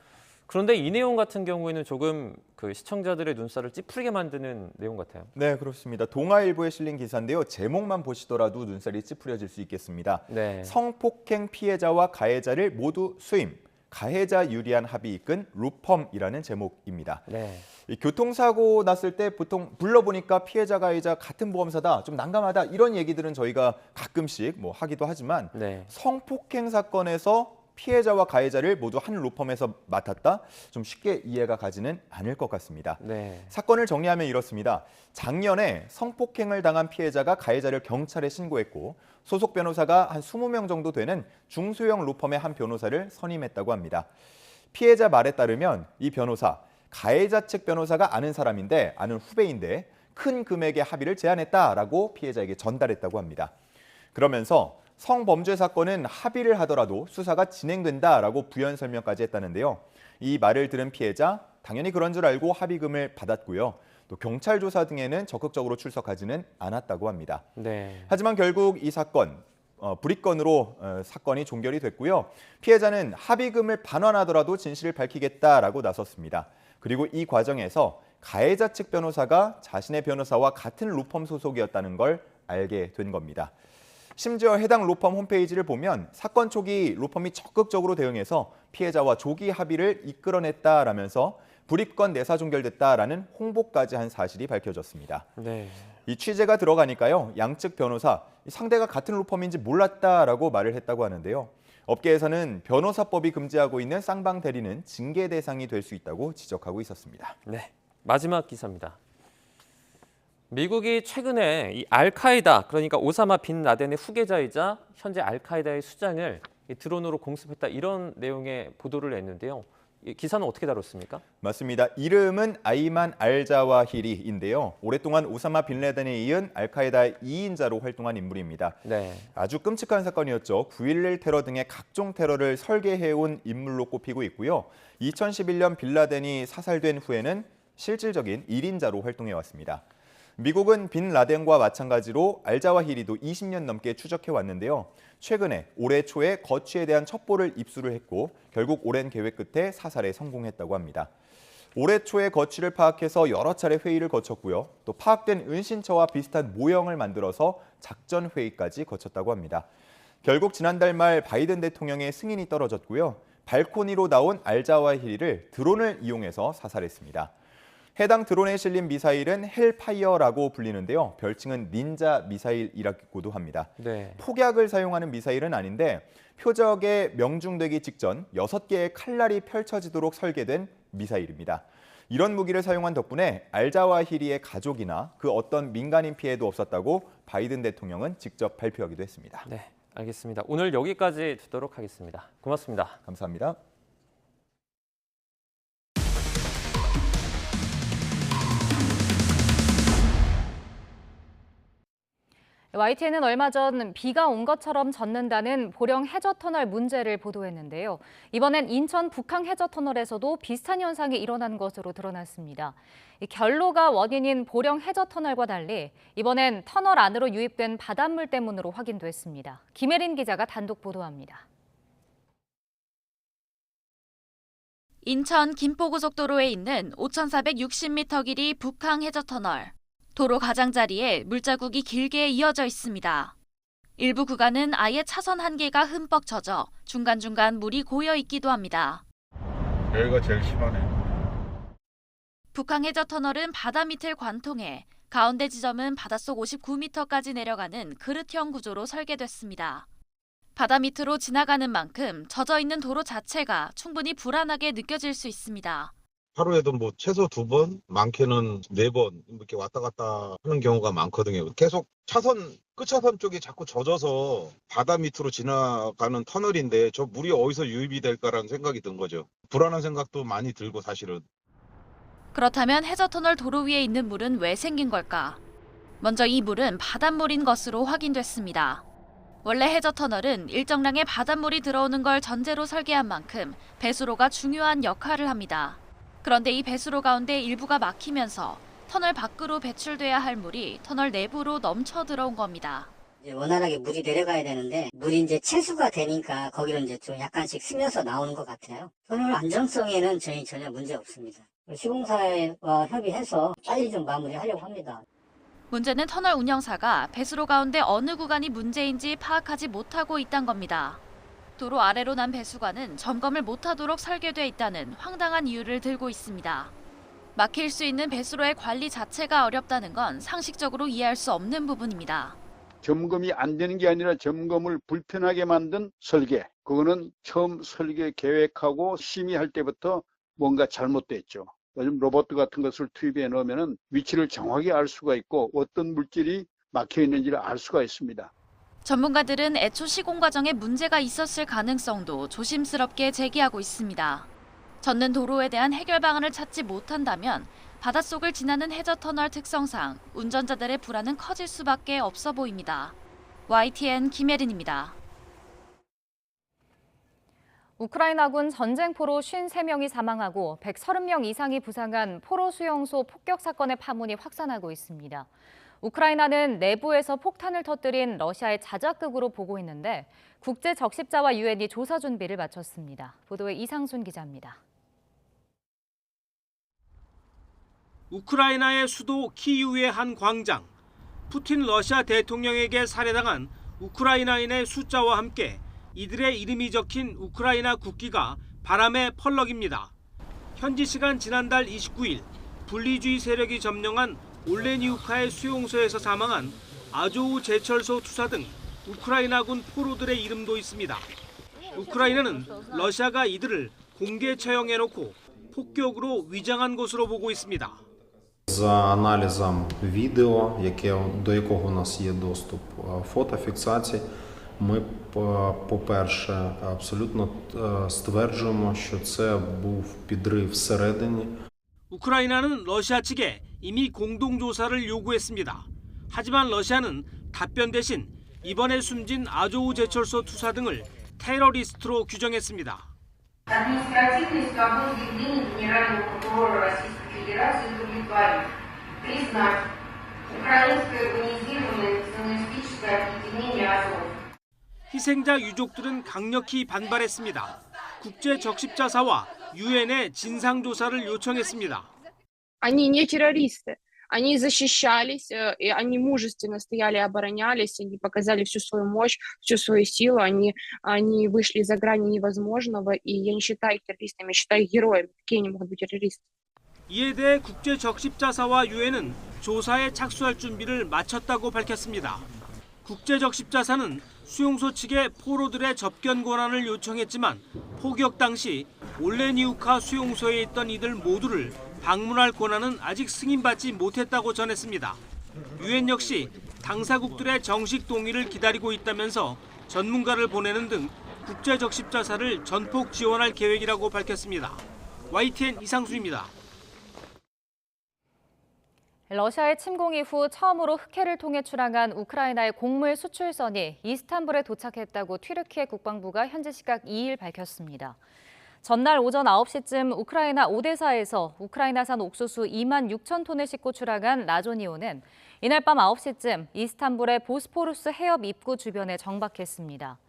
그런데 이 내용 같은 경우에는 조금 시청자들의 눈살을 찌푸리게 만드는 내용 같아요. 네, 그렇습니다. 동아일보에 실린 기사인데요. 제목만 보시더라도 눈살이 찌푸려질 수 있겠습니다. 네. 성폭행 피해자와 가해자를 모두 수임, 가해자 유리한 합의 이끈 로펌이라는 제목입니다. 네. 이 교통사고 났을 때 보통 불러보니까 피해자, 가해자 같은 보험사다, 좀 난감하다 이런 얘기들은 저희가 가끔씩 하기도 하지만 네. 성폭행 사건에서 피해자와 가해자를 모두 한 로펌에서 맡았다? 좀 쉽게 이해가 가지는 않을 것 같습니다. 네. 사건을 정리하면 이렇습니다. 작년에 성폭행을 당한 피해자가 가해자를 경찰에 신고했고 소속 변호사가 한 20명 정도 되는 중소형 로펌의 한 변호사를 선임했다고 합니다. 피해자 말에 따르면 이 변호사, 가해자 측 변호사가 아는 사람인데, 아는 후배인데 큰 금액의 합의를 제안했다라고 피해자에게 전달했다고 합니다. 그러면서 성범죄 사건은 합의를 하더라도 수사가 진행된다라고 부연 설명까지 했다는데요. 이 말을 들은 피해자 당연히 그런 줄 알고 합의금을 받았고요. 또 경찰 조사 등에는 적극적으로 출석하지는 않았다고 합니다. 네. 하지만 결국 이 사건 불이건으로 사건이 종결이 됐고요. 피해자는 합의금을 반환하더라도 진실을 밝히겠다라고 나섰습니다. 그리고 이 과정에서 가해자 측 변호사가 자신의 변호사와 같은 로펌 소속이었다는 걸 알게 된 겁니다. 심지어 해당 로펌 홈페이지를 보면 사건 초기 로펌이 적극적으로 대응해서 피해자와 조기 합의를 이끌어냈다라면서 불입건 내사 종결됐다라는 홍보까지 한 사실이 밝혀졌습니다. 네. 이 취재가 들어가니까요. 양측 변호사, 상대가 같은 로펌인지 몰랐다라고 말을 했다고 하는데요. 업계에서는 변호사법이 금지하고 있는 쌍방 대리는 징계 대상이 될 수 있다고 지적하고 있었습니다. 네. 마지막 기사입니다. 미국이 최근에 이 알카에다, 그러니까 오사마 빈 라덴의 후계자이자 현재 알카에다의 수장을 드론으로 공습했다, 이런 내용의 보도를 했는데요. 이 기사는 어떻게 다뤘습니까? 맞습니다. 이름은 아이만 알자와히리인데요. 오랫동안 오사마 빈 라덴에 이은 알카에다의 2인자로 활동한 인물입니다. 네. 아주 끔찍한 사건이었죠. 9.11 테러 등의 각종 테러를 설계해온 인물로 꼽히고 있고요. 2011년 빈 라덴이 사살된 후에는 실질적인 1인자로 활동해왔습니다. 미국은 빈 라덴과 마찬가지로 알자와히리도 20년 넘게 추적해왔는데요. 최근에 올해 초에 거취에 대한 첩보를 입수를 했고 결국 오랜 계획 끝에 사살에 성공했다고 합니다. 올해 초에 거취를 파악해서 여러 차례 회의를 거쳤고요. 또 파악된 은신처와 비슷한 모형을 만들어서 작전 회의까지 거쳤다고 합니다. 결국 지난달 말 바이든 대통령의 승인이 떨어졌고요. 발코니로 나온 알자와히리를 드론을 이용해서 사살했습니다. 해당 드론에 실린 미사일은 헬파이어라고 불리는데요. 별칭은 닌자 미사일이라고도 합니다. 네. 폭약을 사용하는 미사일은 아닌데 표적에 명중되기 직전 6개의 칼날이 펼쳐지도록 설계된 미사일입니다. 이런 무기를 사용한 덕분에 알자와히리의 가족이나 그 어떤 민간인 피해도 없었다고 바이든 대통령은 직접 발표하기도 했습니다. 네, 알겠습니다. 오늘 여기까지 듣도록 하겠습니다. 고맙습니다. 감사합니다. YTN은 얼마 전 비가 온 것처럼 젖는다는 보령 해저터널 문제를 보도했는데요. 이번엔 인천 북항 해저터널에서도 비슷한 현상이 일어난 것으로 드러났습니다. 결로가 원인인 보령 해저터널과 달리 이번엔 터널 안으로 유입된 바닷물 때문으로 확인됐습니다. 김혜린 기자가 단독 보도합니다. 인천 김포고속도로에 있는 5,460m 길이 북항 해저터널. 도로 가장자리에 물자국이 길게 이어져 있습니다. 일부 구간은 아예 차선 한 개가 흠뻑 젖어 중간중간 물이 고여 있기도 합니다. 여기가 제일 심하네. 북항 해저터널은 바다 밑을 관통해 가운데 지점은 바닷속 59m까지 내려가는 그릇형 구조로 설계됐습니다. 바다 밑으로 지나가는 만큼 젖어 있는 도로 자체가 충분히 불안하게 느껴질 수 있습니다. 하루에도 뭐 최소 2번, 많게는 4번 이렇게 왔다 갔다 하는 경우가 많거든요. 계속 끝차선 쪽이 자꾸 젖어서 바다 밑으로 지나가는 터널인데 저 물이 어디서 유입이 될까라는 생각이 든 거죠. 불안한 생각도 많이 들고 사실은. 그렇다면 해저터널 도로 위에 있는 물은 왜 생긴 걸까? 먼저 이 물은 바닷물인 것으로 확인됐습니다. 원래 해저터널은 일정량의 바닷물이 들어오는 걸 전제로 설계한 만큼 배수로가 중요한 역할을 합니다. 그런데 이 배수로 가운데 일부가 막히면서 터널 밖으로 배출돼야 할 물이 터널 내부로 넘쳐 들어온 겁니다. 원활하게 물이 내려가야 되는데 물이 이제 채수가 되니까 거기로 이제 좀 약간씩 스며서 나오는 것 같아요. 터널 안정성에는 저희 전혀 문제 없습니다. 시공사와 협의해서 빨리 좀 마무리하려고 합니다. 문제는 터널 운영사가 배수로 가운데 어느 구간이 문제인지 파악하지 못하고 있다는 겁니다. 도로 아래로 난 배수관은 점검을 못하도록 설계돼 있다는 황당한 이유를 들고 있습니다. 막힐 수 있는 배수로의 관리 자체가 어렵다는 건 상식적으로 이해할 수 없는 부분입니다. 점검이 안 되는 게 아니라 점검을 불편하게 만든 설계. 그거는 처음 설계 계획하고 심의할 때부터 뭔가 잘못됐죠. 요즘 로봇 같은 것을 투입해 놓으면 위치를 정확히 알 수가 있고 어떤 물질이 막혀 있는지를 알 수가 있습니다. 전문가들은 애초 시공 과정에 문제가 있었을 가능성도 조심스럽게 제기하고 있습니다. 젖는 도로에 대한 해결 방안을 찾지 못한다면 바닷속을 지나는 해저터널 특성상 운전자들의 불안은 커질 수밖에 없어 보입니다. YTN 김예린입니다. 우크라이나군 전쟁포로 53명이 사망하고 130명 이상이 부상한 포로 수용소 폭격 사건의 파문이 확산하고 있습니다. 우크라이나는 내부에서 폭탄을 터뜨린 러시아의 자작극으로 보고 있는데 국제적십자와 유엔이 조사 준비를 마쳤습니다. 보도에 이상순 기자입니다. 우크라이나의 수도 키이우의 한 광장. 푸틴 러시아 대통령에게 살해당한 우크라이나인의 숫자와 함께 이들의 이름이 적힌 우크라이나 국기가 바람에 펄럭입니다. 현지 시간 지난달 29일 분리주의 세력이 점령한 올레니우카의 수용소에서 사망한 아조우 제철소 투사 등 우크라이나군 포로들의 이름도 있습니다. 우크라이나는 러시아가 이들을 공개 처형해놓고 폭격으로 위장한 것으로 보고 있습니다. За аналізом відео, до якого у нас є доступ, фотофіксації, ми, по-перше, абсолютно стверджуємо, що це був підрив всередині. 우크라이나는 러시아 측에 이미 공동조사를 요구했습니다. 하지만 러시아는 답변 대신 이번에 숨진 아조우 제철소 투사 등을 테러리스트로 규정했습니다. Административный свобод заявления Генерального прокурора Российской Федерации удовлетворить. Признать украинское организированное националистическое объединение «Азов». 희생자 유족들은 강력히 반발했습니다. 국제적십자사와 유엔에 진상조사를 요청했습니다. Они не террористы. Они защищались, и они мужественно стояли, оборонялись, они показали всю свою мощь, всю свою силу, они вышли за грани невозможного, и я не считаю их террористами, я считаю их героями. Какие они могут быть террористы? 이에 대해 국제적십자사와 유엔은 조사에 착수할 준비를 마쳤다고 밝혔습니다. 국제적십자사는 수용소 측에 포로들의 접견 권한을 요청했지만 포격 당시 올레니우카 수용소에 있던 이들 모두를 방문할 권한은 아직 승인받지 못했다고 전했습니다. 유엔 역시 당사국들의 정식 동의를 기다리고 있다면서 전문가를 보내는 등 국제적십자사를 전폭 지원할 계획이라고 밝혔습니다. YTN 이상수입니다. 러시아의 침공 이후 처음으로 흑해를 통해 출항한 우크라이나의 곡물 수출선이 이스탄불에 도착했다고 튀르키예 국방부가 현지 시각 2일 밝혔습니다. 전날 오전 9시쯤 우크라이나 오데사에서 우크라이나산 옥수수 2만 6천 톤을 싣고 출항한 라조니오는 이날 밤 9시쯤 이스탄불의 보스포루스 해협 입구 주변에 정박했습니다.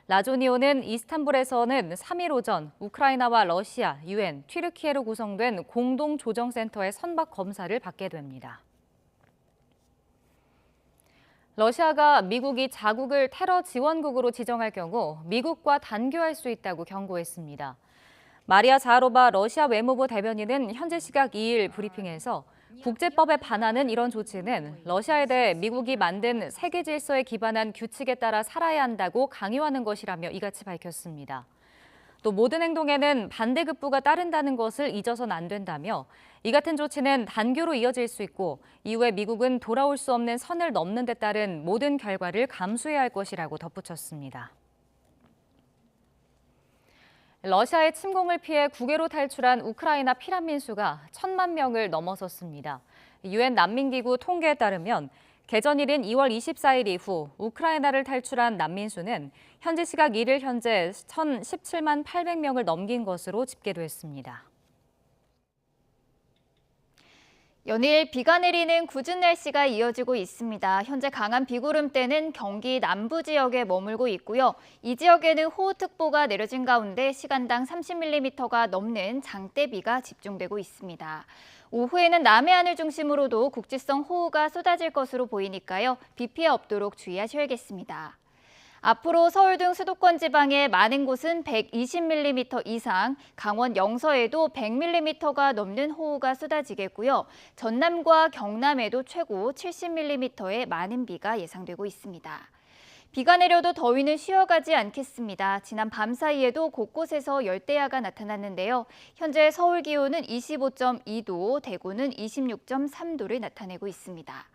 라조니오는 이스탄불에서는 3일 오전 우크라이나와 러시아, 유엔, 튀르키예로 구성된 공동조정센터의 선박 검사를 받게 됩니다. 러시아가 미국이 자국을 테러 지원국으로 지정할 경우 미국과 단교할 수 있다고 경고했습니다. 마리아 자하로바 러시아 외무부 대변인은 현지 시각 2일 브리핑에서 국제법에 반하는 이런 조치는 러시아에 대해 미국이 만든 세계 질서에 기반한 규칙에 따라 살아야 한다고 강요하는 것이라며 이같이 밝혔습니다. 또 모든 행동에는 반대급부가 따른다는 것을 잊어서는 안 된다며 이 같은 조치는 단교로 이어질 수 있고 이후에 미국은 돌아올 수 없는 선을 넘는 데 따른 모든 결과를 감수해야 할 것이라고 덧붙였습니다. 러시아의 침공을 피해 국외로 탈출한 우크라이나 피난민 수가 1,000만 명을 넘어섰습니다. 유엔 난민기구 통계에 따르면 개전일인 2월 24일 이후 우크라이나를 탈출한 난민 수는 현지 시각 1일 현재 1,017만 800명을 넘긴 것으로 집계됐습니다. 연일 비가 내리는 궂은 날씨가 이어지고 있습니다. 현재 강한 비구름대는 경기 남부 지역에 머물고 있고요. 이 지역에는 호우특보가 내려진 가운데 시간당 30mm가 넘는 장대비가 집중되고 있습니다. 오후에는 남해안을 중심으로도 국지성 호우가 쏟아질 것으로 보이니까요. 비 피해 없도록 주의하셔야겠습니다. 앞으로 서울 등 수도권 지방의 많은 곳은 120mm 이상, 강원 영서에도 100mm가 넘는 호우가 쏟아지겠고요. 전남과 경남에도 최고 70mm의 많은 비가 예상되고 있습니다. 비가 내려도 더위는 쉬어가지 않겠습니다. 지난 밤 사이에도 곳곳에서 열대야가 나타났는데요. 현재 서울 기온은 25.2도, 대구는 26.3도를 나타내고 있습니다.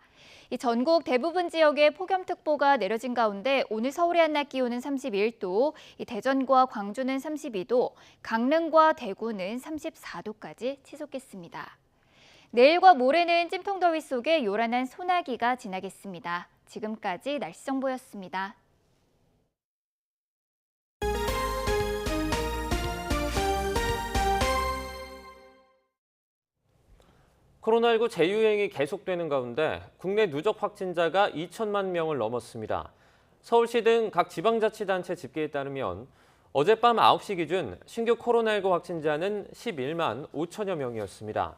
이 전국 대부분 지역에 폭염특보가 내려진 가운데 오늘 서울의 한낮 기온은 31도, 대전과 광주는 32도, 강릉과 대구는 34도까지 치솟겠습니다. 내일과 모레는 찜통더위 속에 요란한 소나기가 지나겠습니다. 지금까지 날씨 정보였습니다. 코로나19 재유행이 계속되는 가운데 국내 누적 확진자가 2천만 명을 넘었습니다. 서울시 등 각 지방자치단체 집계에 따르면 어젯밤 9시 기준 신규 코로나19 확진자는 11만 5천여 명이었습니다.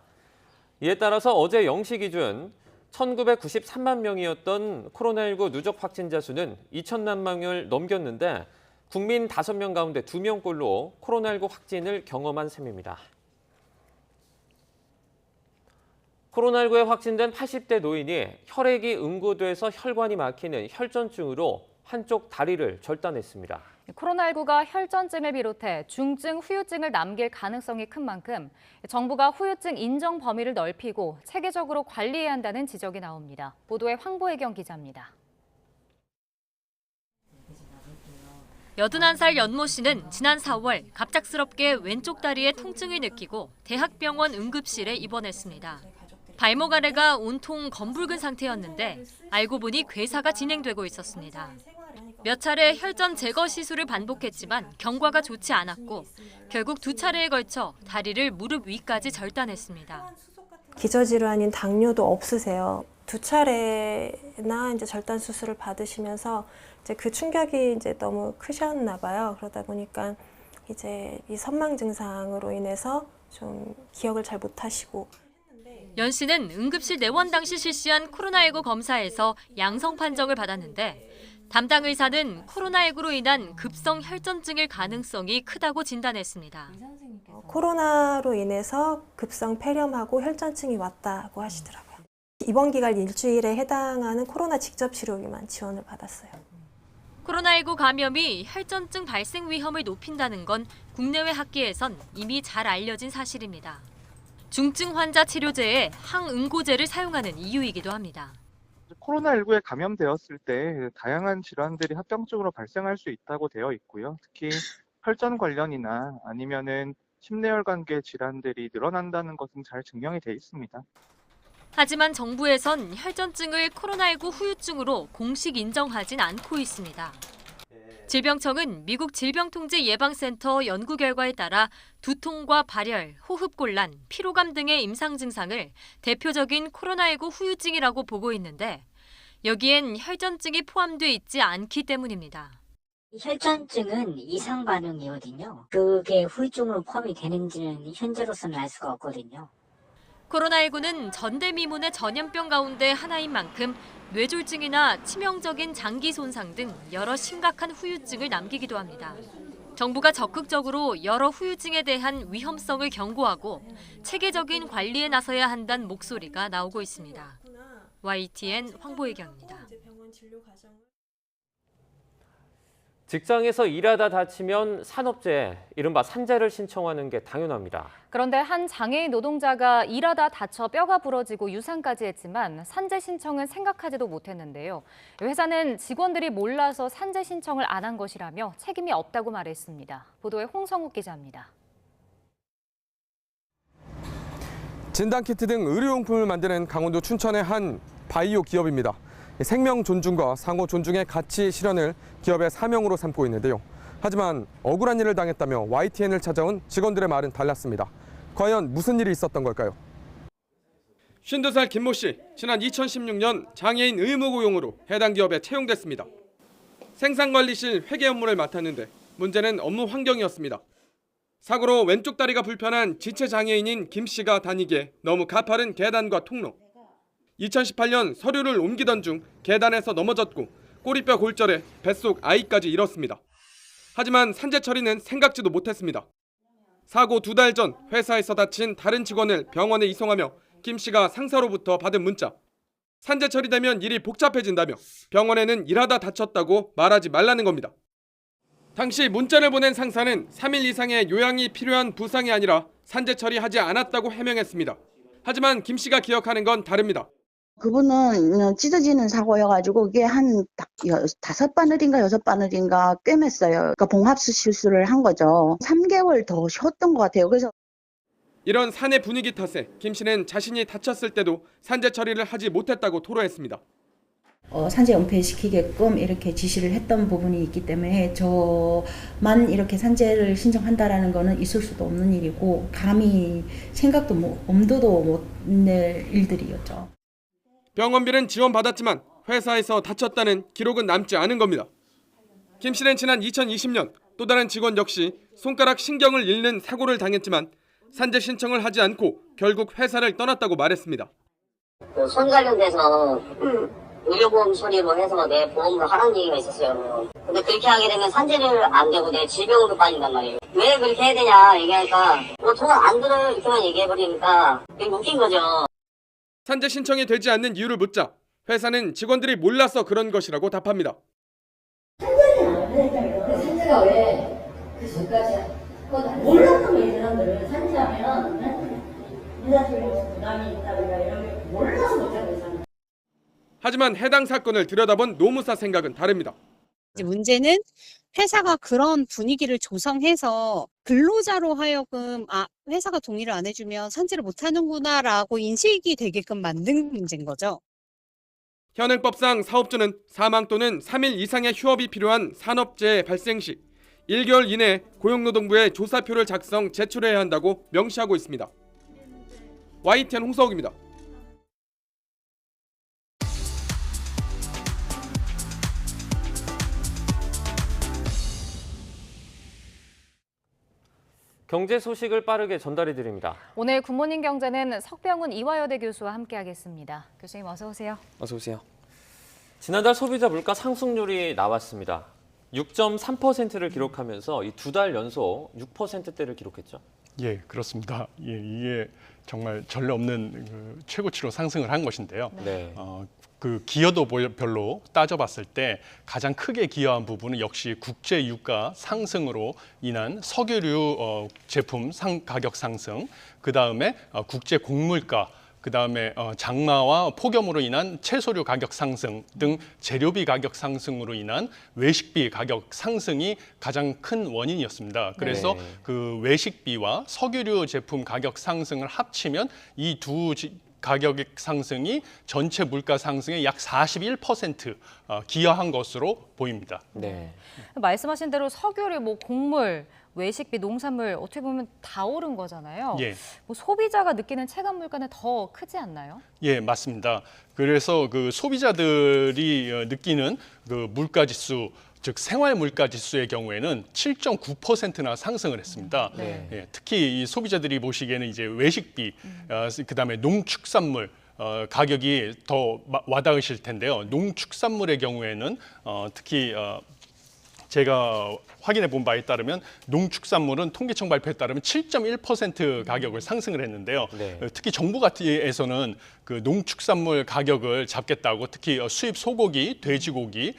이에 따라서 어제 0시 기준 1,993만 명이었던 코로나19 누적 확진자 수는 2천만 명을 넘겼는데 국민 5명 가운데 2명꼴로 코로나19 확진을 경험한 셈입니다. 코로나19에 확진된 80대 노인이 혈액이 응고돼서 혈관이 막히는 혈전증으로 한쪽 다리를 절단했습니다. 코로나19가 혈전증을 비롯해 중증 후유증을 남길 가능성이 큰 만큼 정부가 후유증 인정 범위를 넓히고 체계적으로 관리해야 한다는 지적이 나옵니다. 보도에 황보혜경 기자입니다. 81살 연모 씨는 지난 4월 갑작스럽게 왼쪽 다리에 통증을 느끼고 대학병원 응급실에 입원했습니다. 발목 아래가 온통 검붉은 상태였는데 알고 보니 괴사가 진행되고 있었습니다. 몇 차례 혈전 제거 시술을 반복했지만 경과가 좋지 않았고 결국 2차례에 걸쳐 다리를 무릎 위까지 절단했습니다. 기저질환인 당뇨도 없으세요. 2차례나 이제 절단 수술을 받으시면서 이제 그 충격이 이제 너무 크셨나 봐요. 그러다 보니까 이제 이 선망 증상으로 인해서 좀 기억을 잘 못하시고. 연 씨는 응급실 내원 당시 실시한 코로나19 검사에서 양성 판정을 받았는데 담당 의사는 코로나19로 인한 급성 혈전증일 가능성이 크다고 진단했습니다. 코로나로 인해서 급성 폐렴하고 혈전증이 왔다고 하시더라고요. 입원 기간 일주일에 해당하는 코로나 직접 치료비만 지원을 받았어요. 코로나19 감염이 혈전증 발생 위험을 높인다는 건 국내외 학계에선 이미 잘 알려진 사실입니다. 중증 환자 치료제에 항응고제를 사용하는 이유이기도 합니다. 코로나19에 감염되었을 때 다양한 질환들이 합병증으로 발생할 수 있다고 되어 있고요. 특히 혈전 관련이나 아니면은 심내혈관계 질환들이 늘어난다는 것은 잘 증명이 돼 있습니다. 하지만 정부에선 혈전증을 코로나19 후유증으로 공식 인정하진 않고 있습니다. 질병청은 미국 질병통제예방센터 연구 결과에 따라 두통과 발열, 호흡곤란, 피로감 등의 임상 증상을 대표적인 코로나19 후유증이라고 보고 있는데 여기엔 혈전증이 포함돼 있지 않기 때문입니다. 혈전증은 이상 반응이거든요. 그게 후유증으로 포함이 되는지는 현재로서는 알 수가 없거든요. 코로나19는 전대미문의 전염병 가운데 하나인 만큼 뇌졸중이나 치명적인 장기 손상 등 여러 심각한 후유증을 남기기도 합니다. 정부가 적극적으로 여러 후유증에 대한 위험성을 경고하고 체계적인 관리에 나서야 한다는 목소리가 나오고 있습니다. YTN 황보혜경입니다. 직장에서 일하다 다치면 산업재해, 이른바 산재를 신청하는 게 당연합니다. 그런데 한 장애인 노동자가 일하다 다쳐 뼈가 부러지고 유산까지 했지만 산재 신청은 생각하지도 못했는데요. 회사는 직원들이 몰라서 산재 신청을 안 한 것이라며 책임이 없다고 말했습니다. 보도에 홍성욱 기자입니다. 진단키트 등 의료용품을 만드는 강원도 춘천의 한 바이오 기업입니다. 생명 존중과 상호 존중의 가치 실현을 기업의 사명으로 삼고 있는데요. 하지만 억울한 일을 당했다며 YTN을 찾아온 직원들의 말은 달랐습니다. 과연 무슨 일이 있었던 걸까요? 52살 김모 씨, 지난 2016년 장애인 의무 고용으로 해당 기업에 채용됐습니다. 생산관리실 회계 업무를 맡았는데 문제는 업무 환경이었습니다. 사고로 왼쪽 다리가 불편한 지체장애인인 김 씨가 다니기에 너무 가파른 계단과 통로. 2018년 서류를 옮기던 중 계단에서 넘어졌고 꼬리뼈 골절에 뱃속 아이까지 잃었습니다. 하지만 산재 처리는 생각지도 못했습니다. 사고 2달 전 회사에서 다친 다른 직원을 병원에 이송하며 김 씨가 상사로부터 받은 문자. 산재 처리되면 일이 복잡해진다며 병원에는 일하다 다쳤다고 말하지 말라는 겁니다. 당시 문자를 보낸 상사는 3일 이상의 요양이 필요한 부상이 아니라 산재 처리하지 않았다고 해명했습니다. 하지만 김 씨가 기억하는 건 다릅니다. 그분은 찢어지는 사고여가지고 그게 한 5바늘인가 6바늘인가 꿰맸어요. 그러니까 봉합수 실수를 한 거죠. 3개월 더 쉬었던 것 같아요. 그래서 이런 사내 분위기 탓에 김 씨는 자신이 다쳤을 때도 산재 처리를 하지 못했다고 토로했습니다. 산재 은폐시키게끔 이렇게 지시를 했던 부분이 있기 때문에 저만 이렇게 산재를 신청한다라는 거는 있을 수도 없는 일이고 감히 생각도 엄두도 못 낼 일들이었죠. 병원비는 지원받았지만 회사에서 다쳤다는 기록은 남지 않은 겁니다. 김 씨는 지난 2020년 또 다른 직원 역시 손가락 신경을 잃는 사고를 당했지만 산재 신청을 하지 않고 결국 회사를 떠났다고 말했습니다. 손 관련돼서 의료보험 처리로 해서 내 보험을 하라는 얘기가 있었어요. 근데 그렇게 하게 되면 산재를 안 되고 내 질병으로 빠진단 말이에요. 왜 그렇게 해야 되냐 얘기하니까 돈 안 들어요 이렇게만 얘기해버리니까 되게 웃긴 거죠. 산재 신청이 되지 않는 이유를 묻자 회사는 직원들이 몰라서 그런 것이라고 답합니다. 산재가 왜 그 전까지 몰랐던 이 사람들은 산재하면 회사적으로 부담이 있다든가 이런 게 몰라서 못하고 있잖아요. 하지만 해당 사건을 들여다본 노무사 생각은 다릅니다. 문제는 회사가 그런 분위기를 조성해서 근로자로 하여금 회사가 동의를 안 해주면 산재를 못하는구나라고 인식이 되게끔 만든 문제인 거죠. 현행법상 사업주는 사망 또는 3일 이상의 휴업이 필요한 산업재해 발생 시 1개월 이내에 고용노동부에 조사표를 작성 제출해야 한다고 명시하고 있습니다. YTN 홍서욱입니다. 경제 소식을 빠르게 전달해 드립니다. 오늘 굿모닝 경제는 석병훈 이화여대 교수와 함께하겠습니다. 교수님 어서 오세요. 어서 오세요. 지난달 소비자 물가 상승률이 나왔습니다. 6.3%를 기록하면서 이 두 달 연속 6%대를 기록했죠. 예, 그렇습니다. 예, 이게 정말 전례 없는 최고치로 상승을 한 것인데요. 네. 그 기여도별로 따져봤을 때 가장 크게 기여한 부분은 역시 국제 유가 상승으로 인한 석유류 제품 가격 상승, 그 다음에 국제 곡물가, 그 다음에 장마와 폭염으로 인한 채소류 가격 상승 등 재료비 가격 상승으로 인한 외식비 가격 상승이 가장 큰 원인이었습니다. 그래서 네. 그 외식비와 석유류 제품 가격 상승을 합치면 이 두 가격 상승이 전체 물가 상승의 약 41% 기여한 것으로 보입니다. 네. 말씀하신 대로 석유류, 곡물, 외식비, 농산물 어떻게 보면 다 오른 거잖아요. 예. 소비자가 느끼는 체감 물가는 더 크지 않나요? 예, 맞습니다. 그래서 그 소비자들이 느끼는 그 물가지수, 즉 생활 물가지수의 경우에는 7.9%나 상승을 했습니다. 네. 예, 특히 이 소비자들이 보시기에는 이제 외식비, 그다음에 농축산물 가격이 더 와닿으실 텐데요. 농축산물의 경우에는 특히 제가 확인해 본 바에 따르면 농축산물은 통계청 발표에 따르면 7.1% 가격을 상승을 했는데요. 네. 특히 정부에서는 그 농축산물 가격을 잡겠다고 특히 수입 소고기, 돼지고기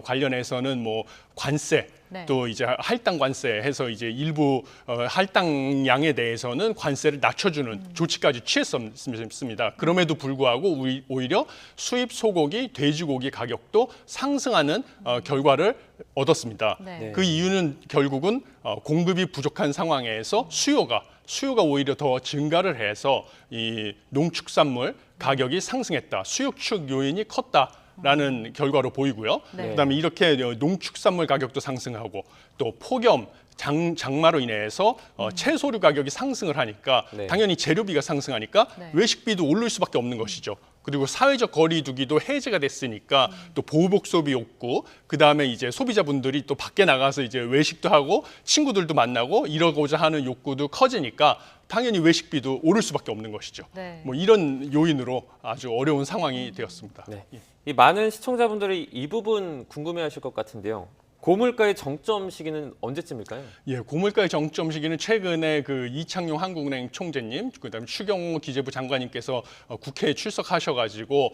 관련해서는 뭐 관세, 네. 또 이제 할당 관세 해서 이제 일부 할당량에 대해서는 관세를 낮춰주는 조치까지 취했습니다. 그럼에도 불구하고 오히려 수입 소고기, 돼지고기 가격도 상승하는 결과를 얻었습니다. 네. 그 이유는 결국은 공급이 부족한 상황에서 수요가 오히려 더 증가를 해서 이 농축산물 가격이 상승했다. 수요 축 요인이 컸다라는 결과로 보이고요. 네. 그다음에 이렇게 농축산물 가격도 상승하고 또 폭염, 장마로 인해서 채소류 가격이 상승을 하니까 네. 당연히 재료비가 상승하니까 네. 외식비도 오를 수밖에 없는 것이죠. 그리고 사회적 거리 두기도 해제가 됐으니까 또 보호복 소비 욕구, 그다음에 이제 소비자분들이 또 밖에 나가서 이제 외식도 하고 친구들도 만나고 이러고자 하는 욕구도 커지니까 당연히 외식비도 오를 수밖에 없는 것이죠. 네. 뭐 이런 요인으로 아주 어려운 상황이 되었습니다. 네. 이 많은 시청자분들이 이 부분 궁금해하실 것 같은데요. 고물가의 정점 시기는 언제쯤일까요? 예, 고물가의 정점 시기는 최근에 그 이창용 한국은행 총재님, 그다음에 추경호 기재부 장관님께서 국회에 출석하셔가지고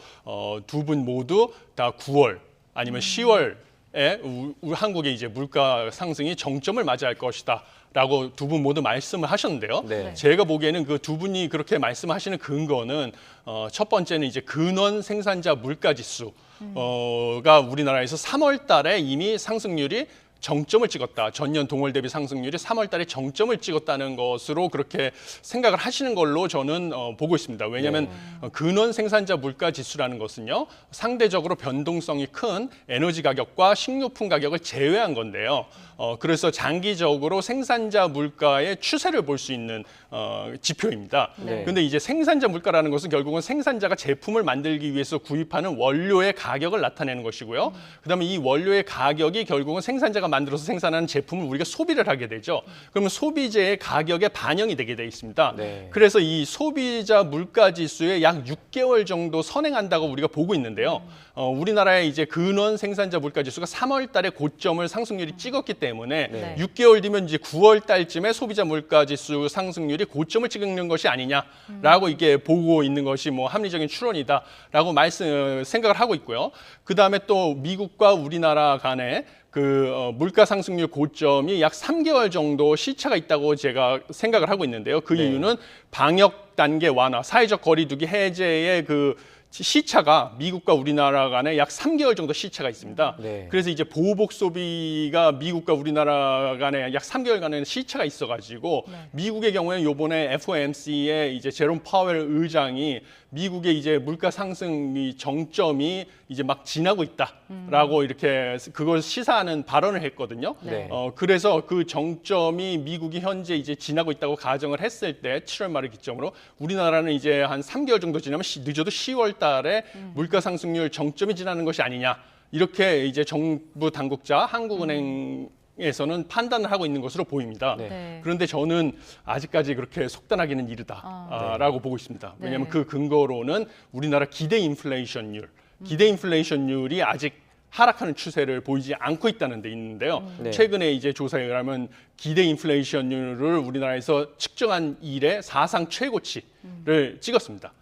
두 분 모두 다 9월 아니면 10월에 한국의 이제 물가 상승이 정점을 맞이할 것이다. 라고 두 분 모두 말씀을 하셨는데요. 네. 제가 보기에는 그 두 분이 그렇게 말씀하시는 근거는 첫 번째는 이제 근원 생산자 물가지수 가 우리나라에서 3월 달에 이미 상승률이 정점을 찍었다. 전년 동월 대비 상승률이 3월 달에 정점을 찍었다는 것으로 그렇게 생각을 하시는 걸로 저는 보고 있습니다. 왜냐하면 근원 생산자 물가 지수라는 것은요, 상대적으로 변동성이 큰 에너지 가격과 식료품 가격을 제외한 건데요. 그래서 장기적으로 생산자 물가의 추세를 볼 수 있는 지표입니다. 그런데 이제 생산자 물가라는 것은 결국은 생산자가 제품을 만들기 위해서 구입하는 원료의 가격을 나타내는 것이고요. 그다음에 이 원료의 가격이 결국은 생산자가 만들어서 생산하는 제품을 우리가 소비를 하게 되죠. 그러면 소비재의 가격에 반영이 되게 돼 있습니다. 그래서 이 소비자 물가 지수에 약 6개월 정도 선행한다고 우리가 보고 있는데요. 우리나라의 이제 근원 생산자 물가 지수가 3월 달에 고점을 상승률이 찍었기 때문에 6개월 뒤면 이제 9월 달쯤에 소비자 물가 지수 상승률이 고점을 찍는 것이 아니냐라고 이게 보고 있는 것이 뭐 합리적인 추론이다라고 생각을 하고 있고요. 그 다음에 또 미국과 우리나라 간에 그 물가 상승률 고점이 약 3개월 정도 시차가 있다고 제가 생각을 하고 있는데요. 그 이유는 방역 단계 완화, 사회적 거리두기 해제의 그 시차가 미국과 우리나라 간에 약 3개월 정도 시차가 있습니다. 그래서 이제 보호복 소비가 미국과 우리나라 간에 약 3개월간의 시차가 있어가지고 미국의 경우에는 이번에 FOMC의 이제 제롬 파웰 의장이 미국의 이제 물가 상승이 정점이 이제 막 지나고 있다라고 이렇게 그걸 시사하는 발언을 했거든요. 그래서 그 정점이 미국이 현재 이제 지나고 있다고 가정을 했을 때 7월 말을 기점으로 우리나라는 이제 한 3개월 정도 지나면 늦어도 10월 달에 물가 상승률 정점이 지나는 것이 아니냐. 이렇게 이제 정부 당국자 한국은행에서는 판단을 하고 있는 것으로 보입니다. 그런데 저는 아직까지 그렇게 속단하기는 이르다라고 보고 있습니다. 왜냐하면 그 근거로는 우리나라 기대 인플레이션율이 아직 하락하는 추세를 보이지 않고 있다는 데 있는데요. 최근에 이제 조사에 의하면 기대 인플레이션율을 우리나라에서 측정한 이래 사상 최고치를 찍었습니다.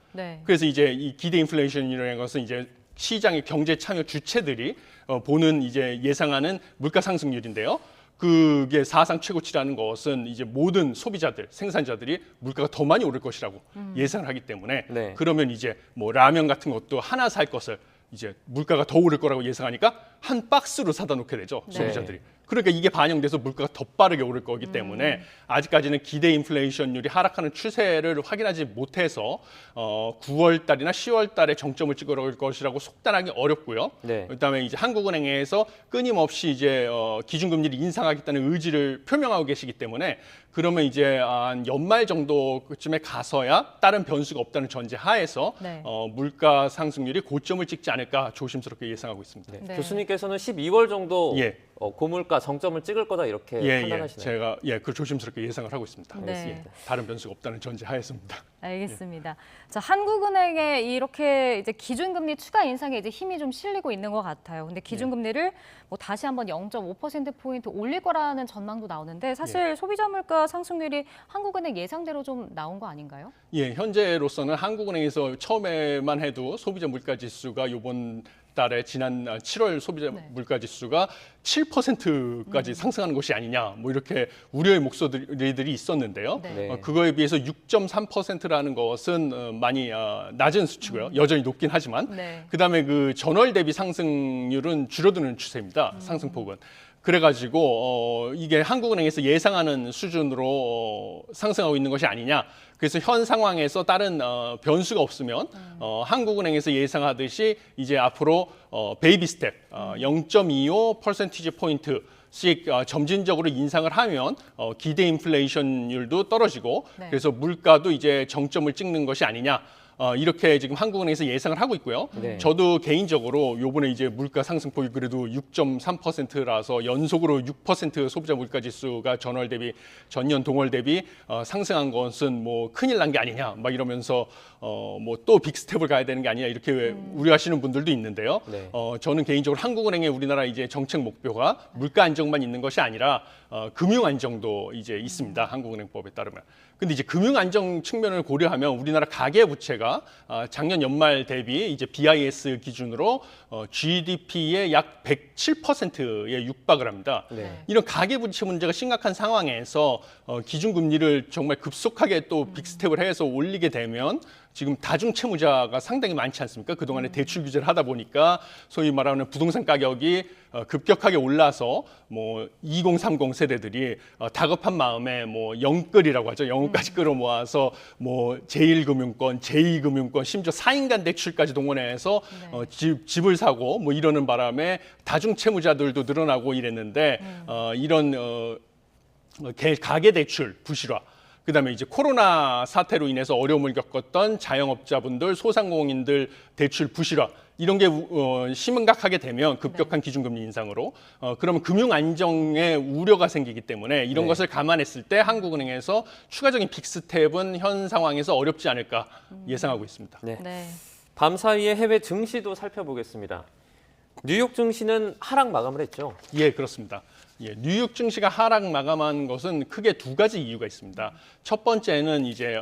그래서 이제 이 기대 인플레이션이라는 것은 이제 시장의 경제 참여 주체들이 보는 이제 예상하는 물가 상승률인데요. 그게 사상 최고치라는 것은 이제 모든 소비자들, 생산자들이 물가가 더 많이 오를 것이라고 예상을 하기 때문에 그러면 이제 뭐 라면 같은 것도 하나 살 것을 이제 물가가 더 오를 거라고 예상하니까 한 박스로 사다 놓게 되죠, 소비자들이. 그러니까 이게 반영돼서 물가가 더 빠르게 오를 거기 때문에 아직까지는 기대 인플레이션율이 하락하는 추세를 확인하지 못해서 9월 달이나 10월 달에 정점을 찍어올 것이라고 속단하기 어렵고요. 그다음에 이제 한국은행에서 끊임없이 이제 기준금리를 인상하겠다는 의지를 표명하고 계시기 때문에 그러면 이제 한 연말 정도쯤에 가서야 다른 변수가 없다는 전제 하에서 물가 상승률이 고점을 찍지 않을까 조심스럽게 예상하고 있습니다. 교수님께서는 12월 정도 고물가 정점을 찍을 거다 이렇게 판단하시나요? 제가 그 조심스럽게 예상을 하고 있습니다. 다른 변수가 없다는 전제 하에서입니다. 알겠습니다. 자, 한국은행에 이렇게 이제 기준금리 추가 인상에 이제 힘이 좀 실리고 있는 것 같아요. 근데 기준금리를 뭐 다시 한번 0.5%포인트 올릴 거라는 전망도 나오는데 사실 소비자 물가 상승률이 한국은행 예상대로 좀 나온 거 아닌가요? 현재로서는 한국은행에서 처음에만 해도 소비자 물가 지수가 이번 달에 지난 7월 소비자 물가 지수가 7%까지 상승하는 것이 아니냐, 뭐 이렇게 우려의 목소리들이 있었는데요. 그거에 비해서 6.3%라는 것은 많이 낮은 수치고요. 여전히 높긴 하지만 그다음에 그 전월 대비 상승률은 줄어드는 추세입니다. 상승폭은. 그래가지고 이게 한국은행에서 예상하는 수준으로 상승하고 있는 것이 아니냐. 그래서 현 상황에서 다른 변수가 없으면 한국은행에서 예상하듯이 이제 앞으로 베이비 스텝 0.25% 포인트씩 점진적으로 인상을 하면 기대 인플레이션율도 떨어지고 그래서 물가도 이제 정점을 찍는 것이 아니냐. 이렇게 지금 한국은행에서 예상을 하고 있고요. 저도 개인적으로 요번에 이제 물가 상승폭이 그래도 6.3%라서 연속으로 6% 소비자 물가 지수가 전년 동월 대비 상승한 것은 뭐 큰일 난 게 아니냐 막 이러면서 뭐 또 빅스텝을 가야 되는 게 아니냐 이렇게 우려하시는 분들도 있는데요. 저는 개인적으로 한국은행의 우리나라 이제 정책 목표가 물가 안정만 있는 것이 아니라 금융 안정도 이제 있습니다. 한국은행법에 따르면. 근데 이제 금융 안정 측면을 고려하면 우리나라 가계 부채가 작년 연말 대비 이제 BIS 기준으로 GDP의 약 107%에 육박을 합니다. 이런 가계 부채 문제가 심각한 상황에서 기준금리를 정말 급속하게 또 빅스텝을 해서 올리게 되면 지금 다중 채무자가 상당히 많지 않습니까? 그동안에 대출 규제를 하다 보니까 소위 말하는 부동산 가격이 급격하게 올라서 뭐 2030 세대들이 다급한 마음에 뭐 영끌이라고 하죠. 영끌까지 끌어모아서 뭐 제1금융권, 제2금융권, 심지어 4인간 대출까지 동원해서 집을 사고 뭐 이러는 바람에 다중 채무자들도 늘어나고 이랬는데 이런 가계 대출 부실화, 그다음에 이제 코로나 사태로 인해서 어려움을 겪었던 자영업자분들, 소상공인들 대출 부실화 이런 게 심각하게 되면 급격한 기준금리 인상으로 그러면 금융 안정에 우려가 생기기 때문에 이런 것을 감안했을 때 한국은행에서 추가적인 빅스텝은 현 상황에서 어렵지 않을까 예상하고 있습니다. 밤사이에 해외 증시도 살펴보겠습니다. 뉴욕 증시는 하락 마감을 했죠? 예, 그렇습니다. 예, 뉴욕 증시가 하락 마감한 것은 크게 두 가지 이유가 있습니다. 첫 번째는 이제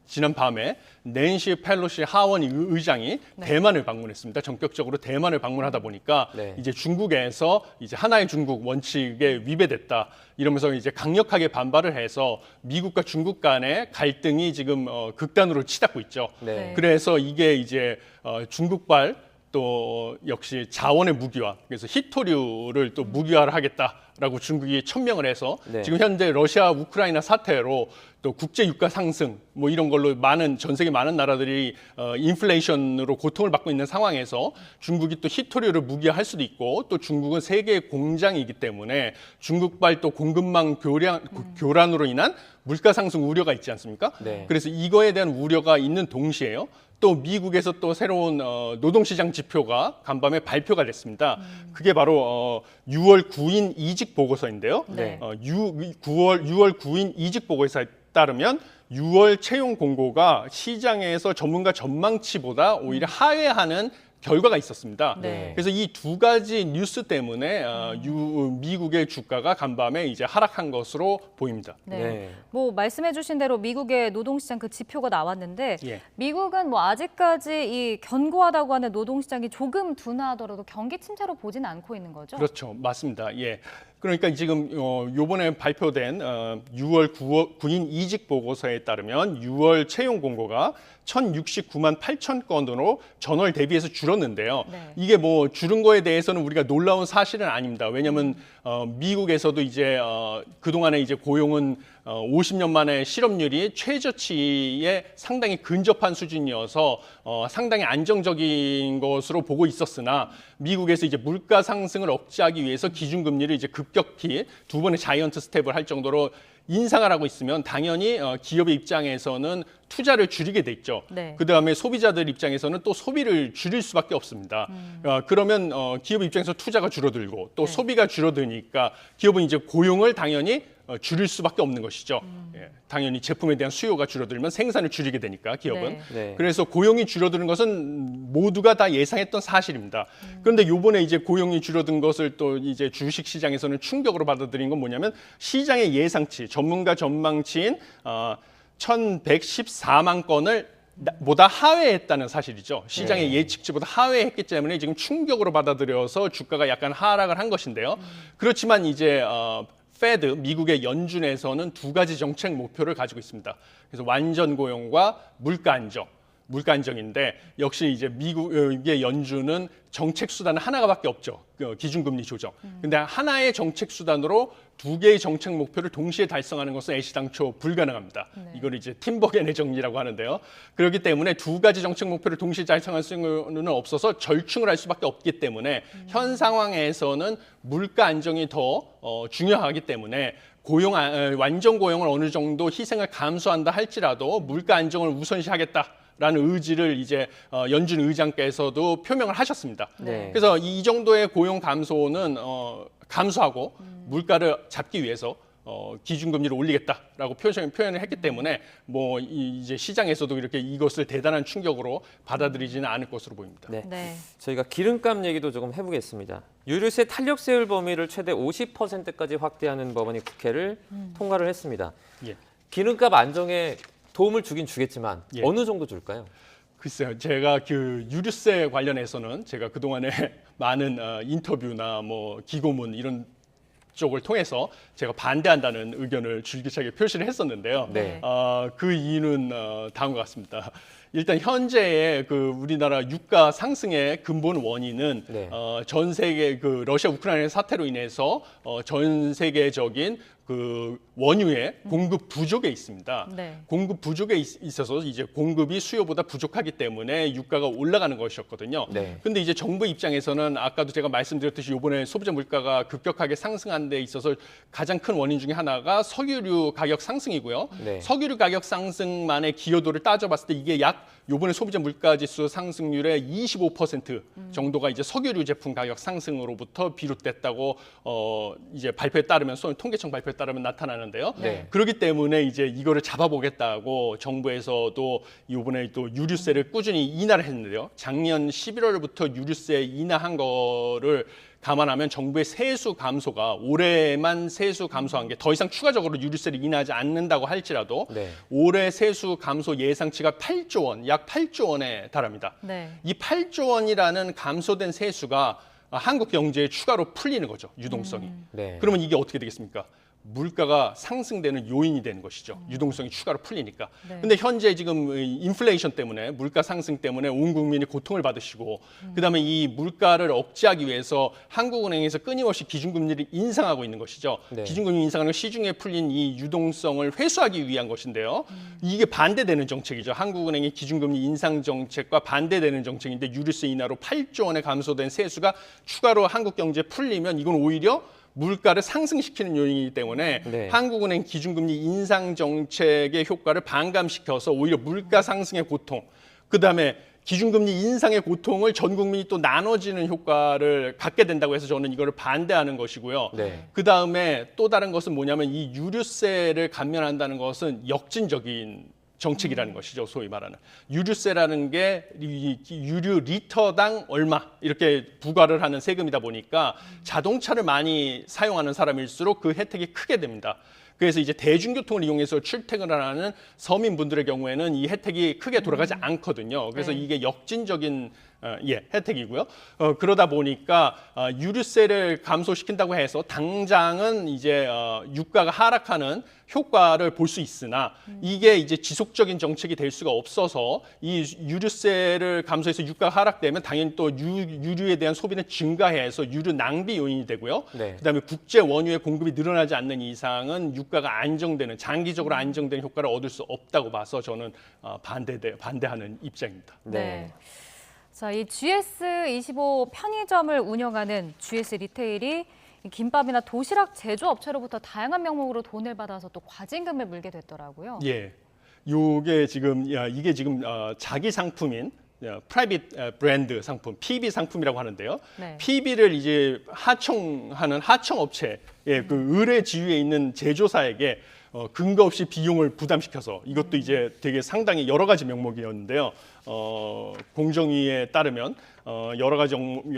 지난 밤에 낸시 펠로시 하원 의장이 대만을 방문했습니다. 전격적으로 대만을 방문하다 보니까 이제 중국에서 이제 하나의 중국 원칙에 위배됐다 이러면서 이제 강력하게 반발을 해서 미국과 중국 간의 갈등이 지금 극단으로 치닫고 있죠. 그래서 이게 이제 중국발 또 역시 자원의 무기화, 그래서 히토류를 또 무기화를 하겠다라고 중국이 천명을 해서 지금 현재 러시아 우크라이나 사태로 또 국제 유가 상승 뭐 이런 걸로 전 세계 많은 나라들이 인플레이션으로 고통을 받고 있는 상황에서 중국이 또 히토류를 무기화할 수도 있고 또 중국은 세계의 공장이기 때문에 중국발 또 공급망 교란으로 인한 물가 상승 우려가 있지 않습니까? 그래서 이거에 대한 우려가 있는 동시에요. 또 미국에서 또 새로운 노동시장 지표가 간밤에 발표가 됐습니다. 그게 바로 6월 9인 이직 보고서인데요. 6월 9인 이직 보고서에 따르면 6월 채용 공고가 시장에서 전문가 전망치보다 오히려 하회하는 결과가 있었습니다. 그래서 이 두 가지 뉴스 때문에 미국의 주가가 간밤에 이제 하락한 것으로 보입니다. 뭐 말씀해주신 대로 미국의 노동시장 그 지표가 나왔는데 미국은 뭐 아직까지 이 견고하다고 하는 노동시장이 조금 둔화하더라도 경기 침체로 보지는 않고 있는 거죠? 그렇죠, 맞습니다. 예. 그러니까 지금 요번에 발표된 6월 9인 이직 보고서에 따르면 6월 채용 공고가 1,069만 8천 건으로 전월 대비해서 줄었는데요. 이게 뭐 줄은 거에 대해서는 우리가 놀라운 사실은 아닙니다. 왜냐하면 미국에서도 이제 그동안에 이제 고용은 50년 만에 실업률이 최저치에 상당히 근접한 수준이어서 상당히 안정적인 것으로 보고 있었으나 미국에서 이제 물가 상승을 억제하기 위해서 기준금리를 이제 급격히 두 번의 자이언트 스텝을 할 정도로 인상을 하고 있으면 당연히 기업의 입장에서는 투자를 줄이게 돼 있죠. 그다음에 소비자들 입장에서는 또 소비를 줄일 수밖에 없습니다. 그러면 기업 입장에서 투자가 줄어들고 또 소비가 줄어드니까 기업은 이제 고용을 당연히 줄일 수밖에 없는 것이죠. 당연히 제품에 대한 수요가 줄어들면 생산을 줄이게 되니까 기업은. 그래서 고용이 줄어드는 것은 모두가 다 예상했던 사실입니다. 그런데 요번에 이제 고용이 줄어든 것을 또 이제 주식 시장에서는 충격으로 받아들인 건 뭐냐면 시장의 예상치, 전문가 전망치인 1,114만 건을 보다 하회했다는 사실이죠. 시장의 예측치보다 하회했기 때문에 지금 충격으로 받아들여서 주가가 약간 하락을 한 것인데요. 그렇지만 이제 페드, 미국의 연준에서는 두 가지 정책 목표를 가지고 있습니다. 그래서 완전 고용과 물가 안정. 물가 안정인데 역시 이제 미국의 연준은 정책 수단은 하나밖에 없죠. 기준금리 조정. 근데 하나의 정책 수단으로 두 개의 정책 목표를 동시에 달성하는 것은 애시당초 불가능합니다. 이걸 이제 팀버겐의 정리라고 하는데요. 그렇기 때문에 두 가지 정책 목표를 동시에 달성할 수는 없어서 절충을 할 수밖에 없기 때문에 현 상황에서는 물가 안정이 더 중요하기 때문에 완전 고용을 어느 정도 희생을 감수한다 할지라도 물가 안정을 우선시하겠다. 라는 의지를 이제 연준 의장께서도 표명을 하셨습니다. 그래서 이 정도의 고용 감소는 감수하고 물가를 잡기 위해서 기준금리를 올리겠다라고 표현을 했기 때문에 뭐 이제 시장에서도 이렇게 이것을 대단한 충격으로 받아들이지는 않을 것으로 보입니다. 저희가 기름값 얘기도 조금 해보겠습니다. 유류세 탄력세율 범위를 최대 50%까지 확대하는 법안이 국회를 통과를 했습니다. 기름값 안정에 도움을 주긴 주겠지만 어느 정도 줄까요? 글쎄요, 제가 그 유류세 관련해서는 제가 그동안에 많은 인터뷰나 뭐 기고문 이런 쪽을 통해서 제가 반대한다는 의견을 줄기차게 표시를 했었는데요. 그 이유는 다음과 같습니다. 일단 현재의 그 우리나라 유가 상승의 근본 원인은 전 세계 그 러시아 우크라이나 사태로 인해서 전 세계적인 그 원유의 공급 부족에 있습니다. 공급 부족에 있어서 이제 공급이 수요보다 부족하기 때문에 유가가 올라가는 것이었거든요. 근데 이제 정부 입장에서는 아까도 제가 말씀드렸듯이 이번에 소비자 물가가 급격하게 상승한 데 있어서 가장 큰 원인 중에 하나가 석유류 가격 상승이고요. 석유류 가격 상승만의 기여도를 따져봤을 때 이게 약 이번에 소비자 물가 지수 상승률의 25% 정도가 이제 석유류 제품 가격 상승으로부터 비롯됐다고 이제 발표에 따르면 통계청 발표에 따르면 나타나는데요. 그렇기 때문에 이제 이거를 잡아보겠다고 정부에서도 이번에 또 유류세를 꾸준히 인하를 했는데요. 작년 11월부터 유류세 인하한 거를 감안하면 정부의 세수 감소가 올해만 세수 감소한 게 더 이상 추가적으로 유류세를 인하하지 않는다고 할지라도 올해 세수 감소 예상치가 8조 원, 약 8조 원에 달합니다. 이 8조 원이라는 감소된 세수가 한국 경제에 추가로 풀리는 거죠, 유동성이. 그러면 이게 어떻게 되겠습니까? 물가가 상승되는 요인이 되는 것이죠. 유동성이 추가로 풀리니까. 근데 현재 지금 인플레이션 때문에 물가 상승 때문에 온 국민이 고통을 받으시고 그다음에 이 물가를 억제하기 위해서 한국은행에서 끊임없이 기준금리를 인상하고 있는 것이죠. 기준금리 인상하는 시중에 풀린 이 유동성을 회수하기 위한 것인데요. 이게 반대되는 정책이죠. 한국은행의 기준금리 인상 정책과 반대되는 정책인데 유류세 인하로 8조 원의 감소된 세수가 추가로 한국 경제에 풀리면 이건 오히려 물가를 상승시키는 요인이기 때문에 한국은행 기준금리 인상 정책의 효과를 반감시켜서 오히려 물가 상승의 고통, 그다음에 기준금리 인상의 고통을 전 국민이 또 나눠지는 효과를 갖게 된다고 해서 저는 이거를 반대하는 것이고요. 그다음에 또 다른 것은 뭐냐면 이 유류세를 감면한다는 것은 역진적인 정책이라는 것이죠. 소위 말하는 유류세라는 게 유류 리터당 얼마 이렇게 부과를 하는 세금이다 보니까 자동차를 많이 사용하는 사람일수록 그 혜택이 크게 됩니다. 그래서 이제 대중교통을 이용해서 출퇴근을 하는 서민분들의 경우에는 이 혜택이 크게 돌아가지 않거든요. 그래서 이게 역진적인 혜택이고요. 그러다 보니까 유류세를 감소시킨다고 해서 당장은 이제 유가가 하락하는 효과를 볼 수 있으나 이게 이제 지속적인 정책이 될 수가 없어서 이 유류세를 감소해서 유가가 하락되면 당연히 또 유류에 대한 소비는 증가해서 유류 낭비 요인이 되고요. 그다음에 국제 원유의 공급이 늘어나지 않는 이상은 유가가 안정되는 장기적으로 안정되는 효과를 얻을 수 없다고 봐서 저는 반대하는 입장입니다. 자, 이 GS25 편의점을 운영하는 GS 리테일이 김밥이나 도시락 제조업체로부터 다양한 명목으로 돈을 받아서 또 과징금을 물게 됐더라고요. 이게 지금 자기 상품인 프라이빗 브랜드 상품, PB 상품이라고 하는데요. PB를 이제 하청하는 하청업체의 그 의뢰 지위에 있는 제조사에게 근거 없이 비용을 부담시켜서 이것도 이제 되게 상당히 여러 가지 명목이었는데요. 공정위에 따르면 여러 가지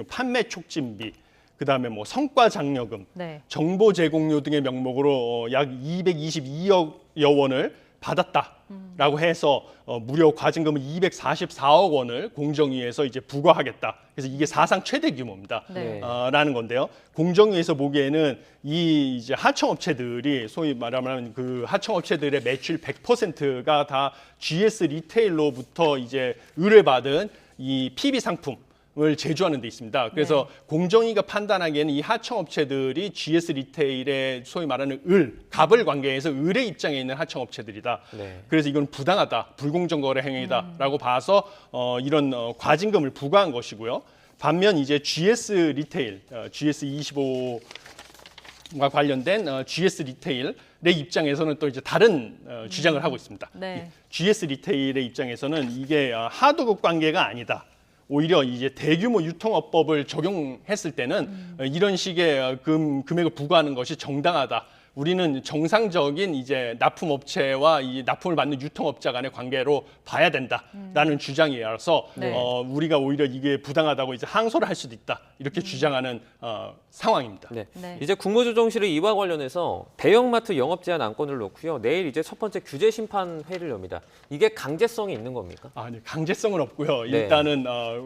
판매 촉진비, 그다음에 뭐 성과 장려금, 정보 제공료 등의 명목으로 약 222억여 원을 받았다라고 해서 무려 과징금을 244억 원을 공정위에서 이제 부과하겠다. 그래서 이게 사상 최대 규모입니다. 라는 건데요. 공정위에서 보기에는 이 이제 하청업체들이 소위 말하면 그 하청업체들의 매출 100%가 다 GS 리테일로부터 이제 의뢰받은 이 PB 상품 을 제조하는 데 있습니다. 그래서 공정위가 판단하기에는 이 하청업체들이 GS 리테일의 소위 말하는 갑을 관계에서 의뢰 입장에 있는 하청업체들이다. 그래서 이건 부당하다, 불공정 거래 행위다라고 봐서 이런 과징금을 부과한 것이고요. 반면 이제 GS 리테일, GS25과 관련된 GS 리테일의 입장에서는 또 이제 다른 주장을 하고 있습니다. GS 리테일의 입장에서는 이게 하도급 관계가 아니다. 오히려 이제 대규모 유통업법을 적용했을 때는 이런 식의 금액을 부과하는 것이 정당하다. 우리는 정상적인 이제 납품업체와 이 납품을 받는 유통업자 간의 관계로 봐야 된다라는 주장이라서 우리가 오히려 이게 부당하다고 이제 항소를 할 수도 있다. 이렇게 주장하는 상황입니다. 이제 국무조정실은 이와 관련해서 대형마트 영업 제한 안건을 놓고요. 내일 이제 첫 번째 규제 심판 회의를 엽니다. 이게 강제성이 있는 겁니까? 강제성은 없고요. 일단은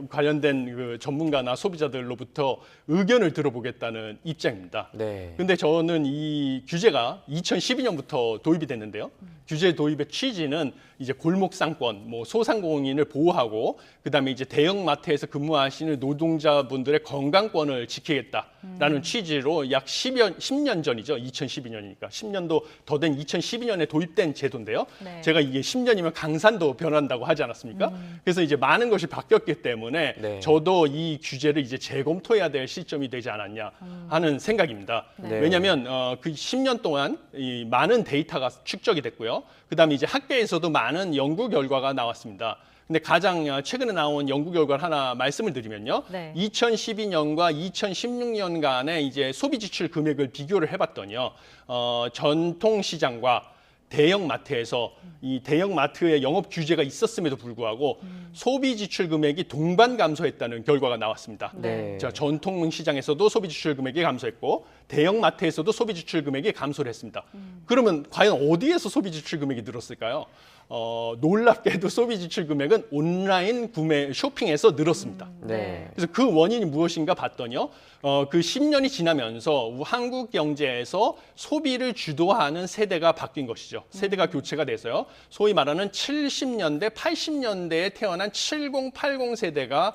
관련된 그 전문가나 소비자들로부터 의견을 들어보겠다는 입장입니다. 근데 저는 이 규제가 2012년부터 도입이 됐는데요. 규제 도입의 취지는 이제 골목 상권, 뭐 소상공인을 보호하고 그다음에 이제 대형 마트에서 근무하시는 노동자분들의 건강권을 지키겠다라는 취지로 약 10년 전이죠. 2012년이니까 10년도 더 된 2012년에 도입된 제도인데요. 네. 제가 이게 10년이면 강산도 변한다고 하지 않았습니까? 그래서 이제 많은 것이 바뀌었기 때문에 네. 저도 이 규제를 이제 재검토해야 될 시점이 되지 않았냐 하는 생각입니다. 네. 왜냐하면 그 10년 동안 이 많은 데이터가 축적이 됐고요. 그다음에 이제 학계에서도 많은 연구 결과가 나왔습니다. 근데 가장 최근에 나온 연구 결과를 하나 말씀을 드리면요. 네. 2012년과 2016년간의 이제 소비 지출 금액을 비교를 해봤더니요. 전통 시장과 대형 마트에서 이 대형 마트의 영업 규제가 있었음에도 불구하고 소비 지출 금액이 동반 감소했다는 결과가 나왔습니다. 네. 자, 전통 시장에서도 소비 지출 금액이 감소했고 대형 마트에서도 소비 지출 금액이 감소를 했습니다. 그러면 과연 어디에서 소비 지출 금액이 늘었을까요? 놀랍게도 소비 지출 금액은 온라인 구매 쇼핑에서 늘었습니다. 네. 그래서 그 원인이 무엇인가 봤더니요. 그 10년이 지나면서 한국 경제에서 소비를 주도하는 세대가 바뀐 것이죠. 세대가 교체가 돼서요. 소위 말하는 70년대, 80년대에 태어난 70, 80 세대가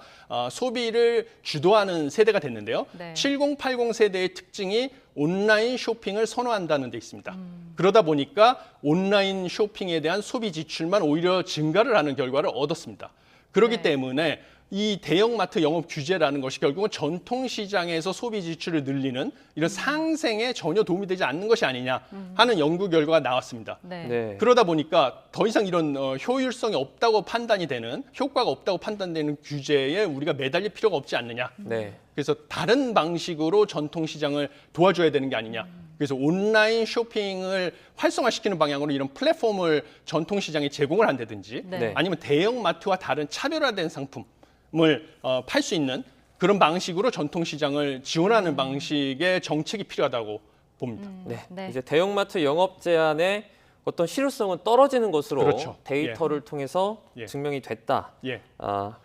소비를 주도하는 세대가 됐는데요. 네. 70, 80 세대의 특징이 온라인 쇼핑을 선호한다는 데 있습니다. 그러다 보니까 온라인 쇼핑에 대한 소비 지출만 오히려 증가를 하는 결과를 얻었습니다. 그렇기 때문에 이 대형마트 영업 규제라는 것이 결국은 전통시장에서 소비 지출을 늘리는 이런 상생에 전혀 도움이 되지 않는 것이 아니냐 하는 연구 결과가 나왔습니다. 네. 그러다 보니까 더 이상 이런 효율성이 없다고 판단이 되는, 효과가 없다고 판단되는 규제에 우리가 매달릴 필요가 없지 않느냐. 네. 그래서 다른 방식으로 전통시장을 도와줘야 되는 게 아니냐. 그래서 온라인 쇼핑을 활성화시키는 방향으로 이런 플랫폼을 전통시장에 제공을 한다든지 네. 아니면 대형마트와 다른 차별화된 상품을 팔 수 있는 그런 방식으로 전통시장을 지원하는 방식의 정책이 필요하다고 봅니다. 네. 이제 대형마트 영업 제한의 어떤 실효성은 떨어지는 것으로 그렇죠. 데이터를 통해서 예. 증명이 됐다. 예.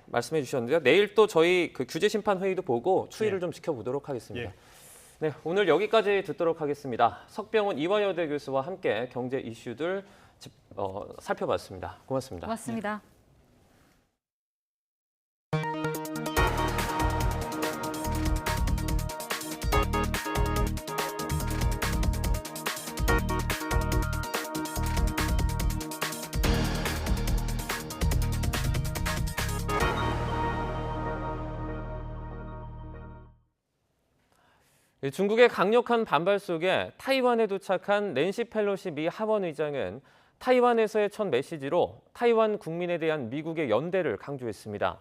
말씀해 주셨는데요. 내일 또 저희 그 규제 심판 회의도 보고 추이를 좀 지켜보도록 하겠습니다. 예. 네, 오늘 여기까지 듣도록 하겠습니다. 석병훈 이화여대 교수와 함께 경제 이슈들 살펴봤습니다. 고맙습니다. 고맙습니다. 중국의 강력한 반발 속에 타이완에 도착한 낸시 펠로시 미 하원 의장은 타이완에서의 첫 메시지로 타이완 국민에 대한 미국의 연대를 강조했습니다.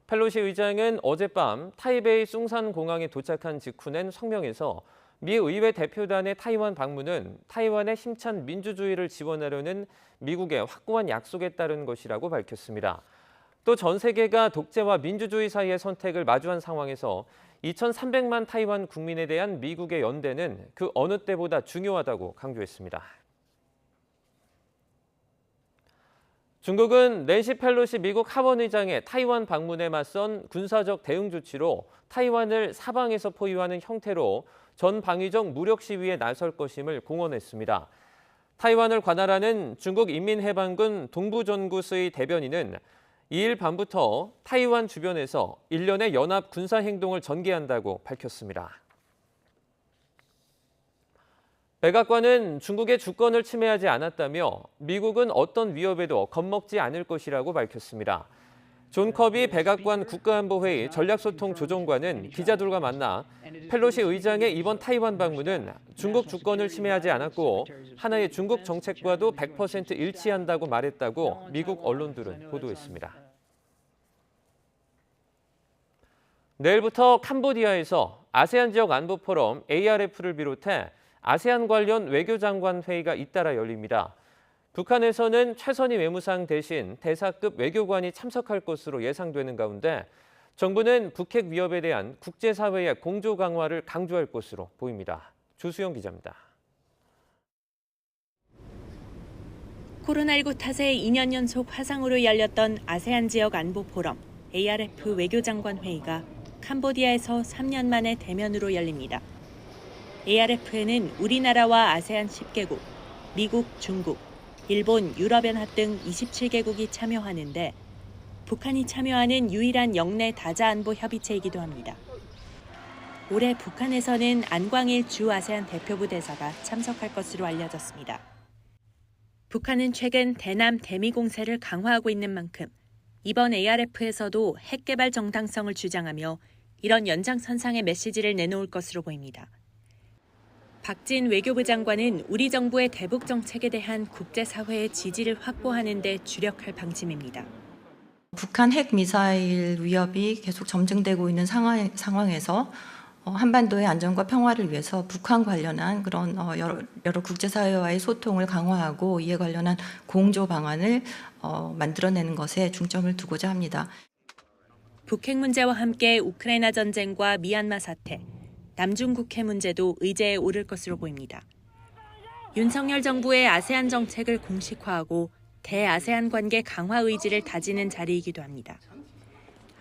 펠로시 의장은 어젯밤 타이베이 숭산 공항에 도착한 직후 낸 성명에서 미 의회 대표단의 타이완 방문은 타이완의 힘찬 민주주의를 지원하려는 미국의 확고한 약속에 따른 것이라고 밝혔습니다. 또 전 세계가 독재와 민주주의 사이의 선택을 마주한 상황에서 2,300만 타이완 국민에 대한 미국의 연대는 그 어느 때보다 중요하다고 강조했습니다. 중국은 낸시 펠로시 미국 하원 의장의 타이완 방문에 맞선 군사적 대응 조치로 타이완을 사방에서 포위하는 형태로 전 방위적 무력 시위에 나설 것임을 공언했습니다. 타이완을 관할하는 중국 인민해방군 동부전구스의 대변인은 2일 밤부터 타이완 주변에서 일련의 연합 군사행동을 전개한다고 밝혔습니다. 백악관은 중국의 주권을 침해하지 않았다며 미국은 어떤 위협에도 겁먹지 않을 것이라고 밝혔습니다. 존 커비 백악관 국가안보회의 전략소통조정관은 기자들과 만나 펠로시 의장의 이번 타이완 방문은 중국 주권을 침해하지 않았고 하나의 중국 정책과도 100% 일치한다고 말했다고 미국 언론들은 보도했습니다. 내일부터 캄보디아에서 아세안 지역 안보 포럼 ARF를 비롯해 아세안 관련 외교장관 회의가 잇따라 열립니다. 북한에서는 최선희 외무상 대신 대사급 외교관이 참석할 것으로 예상되는 가운데 정부는 북핵 위협에 대한 국제사회의 공조 강화를 강조할 것으로 보입니다. 조수영 기자입니다. 코로나19 탓에 2년 연속 화상으로 열렸던 아세안 지역 안보 포럼 ARF 외교장관 회의가 캄보디아에서 3년 만에 대면으로 열립니다. ARF에는 우리나라와 아세안 10개국, 미국, 중국, 일본, 유럽연합 등 27개국이 참여하는데 북한이 참여하는 유일한 영내 다자안보 협의체이기도 합니다. 올해 북한에서는 안광일 주 아세안 대표부 대사가 참석할 것으로 알려졌습니다. 북한은 최근 대남 대미 공세를 강화하고 있는 만큼 이번 ARF에서도 핵 개발 정당성을 주장하며 이런 연장선상의 메시지를 내놓을 것으로 보입니다. 박진 외교부 장관은 우리 정부의 대북 정책에 대한 국제사회의 지지를 확보하는 데 주력할 방침입니다. 북한 핵 미사일 위협이 계속 점증되고 있는 상황에서 한반도의 안전과 평화를 위해서 북한 관련한 그런 여러 국제사회와의 소통을 강화하고 이에 관련한 공조 방안을 만들어내는 것에 중점을 두고자 합니다. 북핵 문제와 함께 우크라이나 전쟁과 미얀마 사태, 남중 국해 문제도 의제에 오를 것으로 보입니다. 윤석열 정부의 아세안 정책을 공식화하고 대아세안 관계 강화 의지를 다지는 자리이기도 합니다.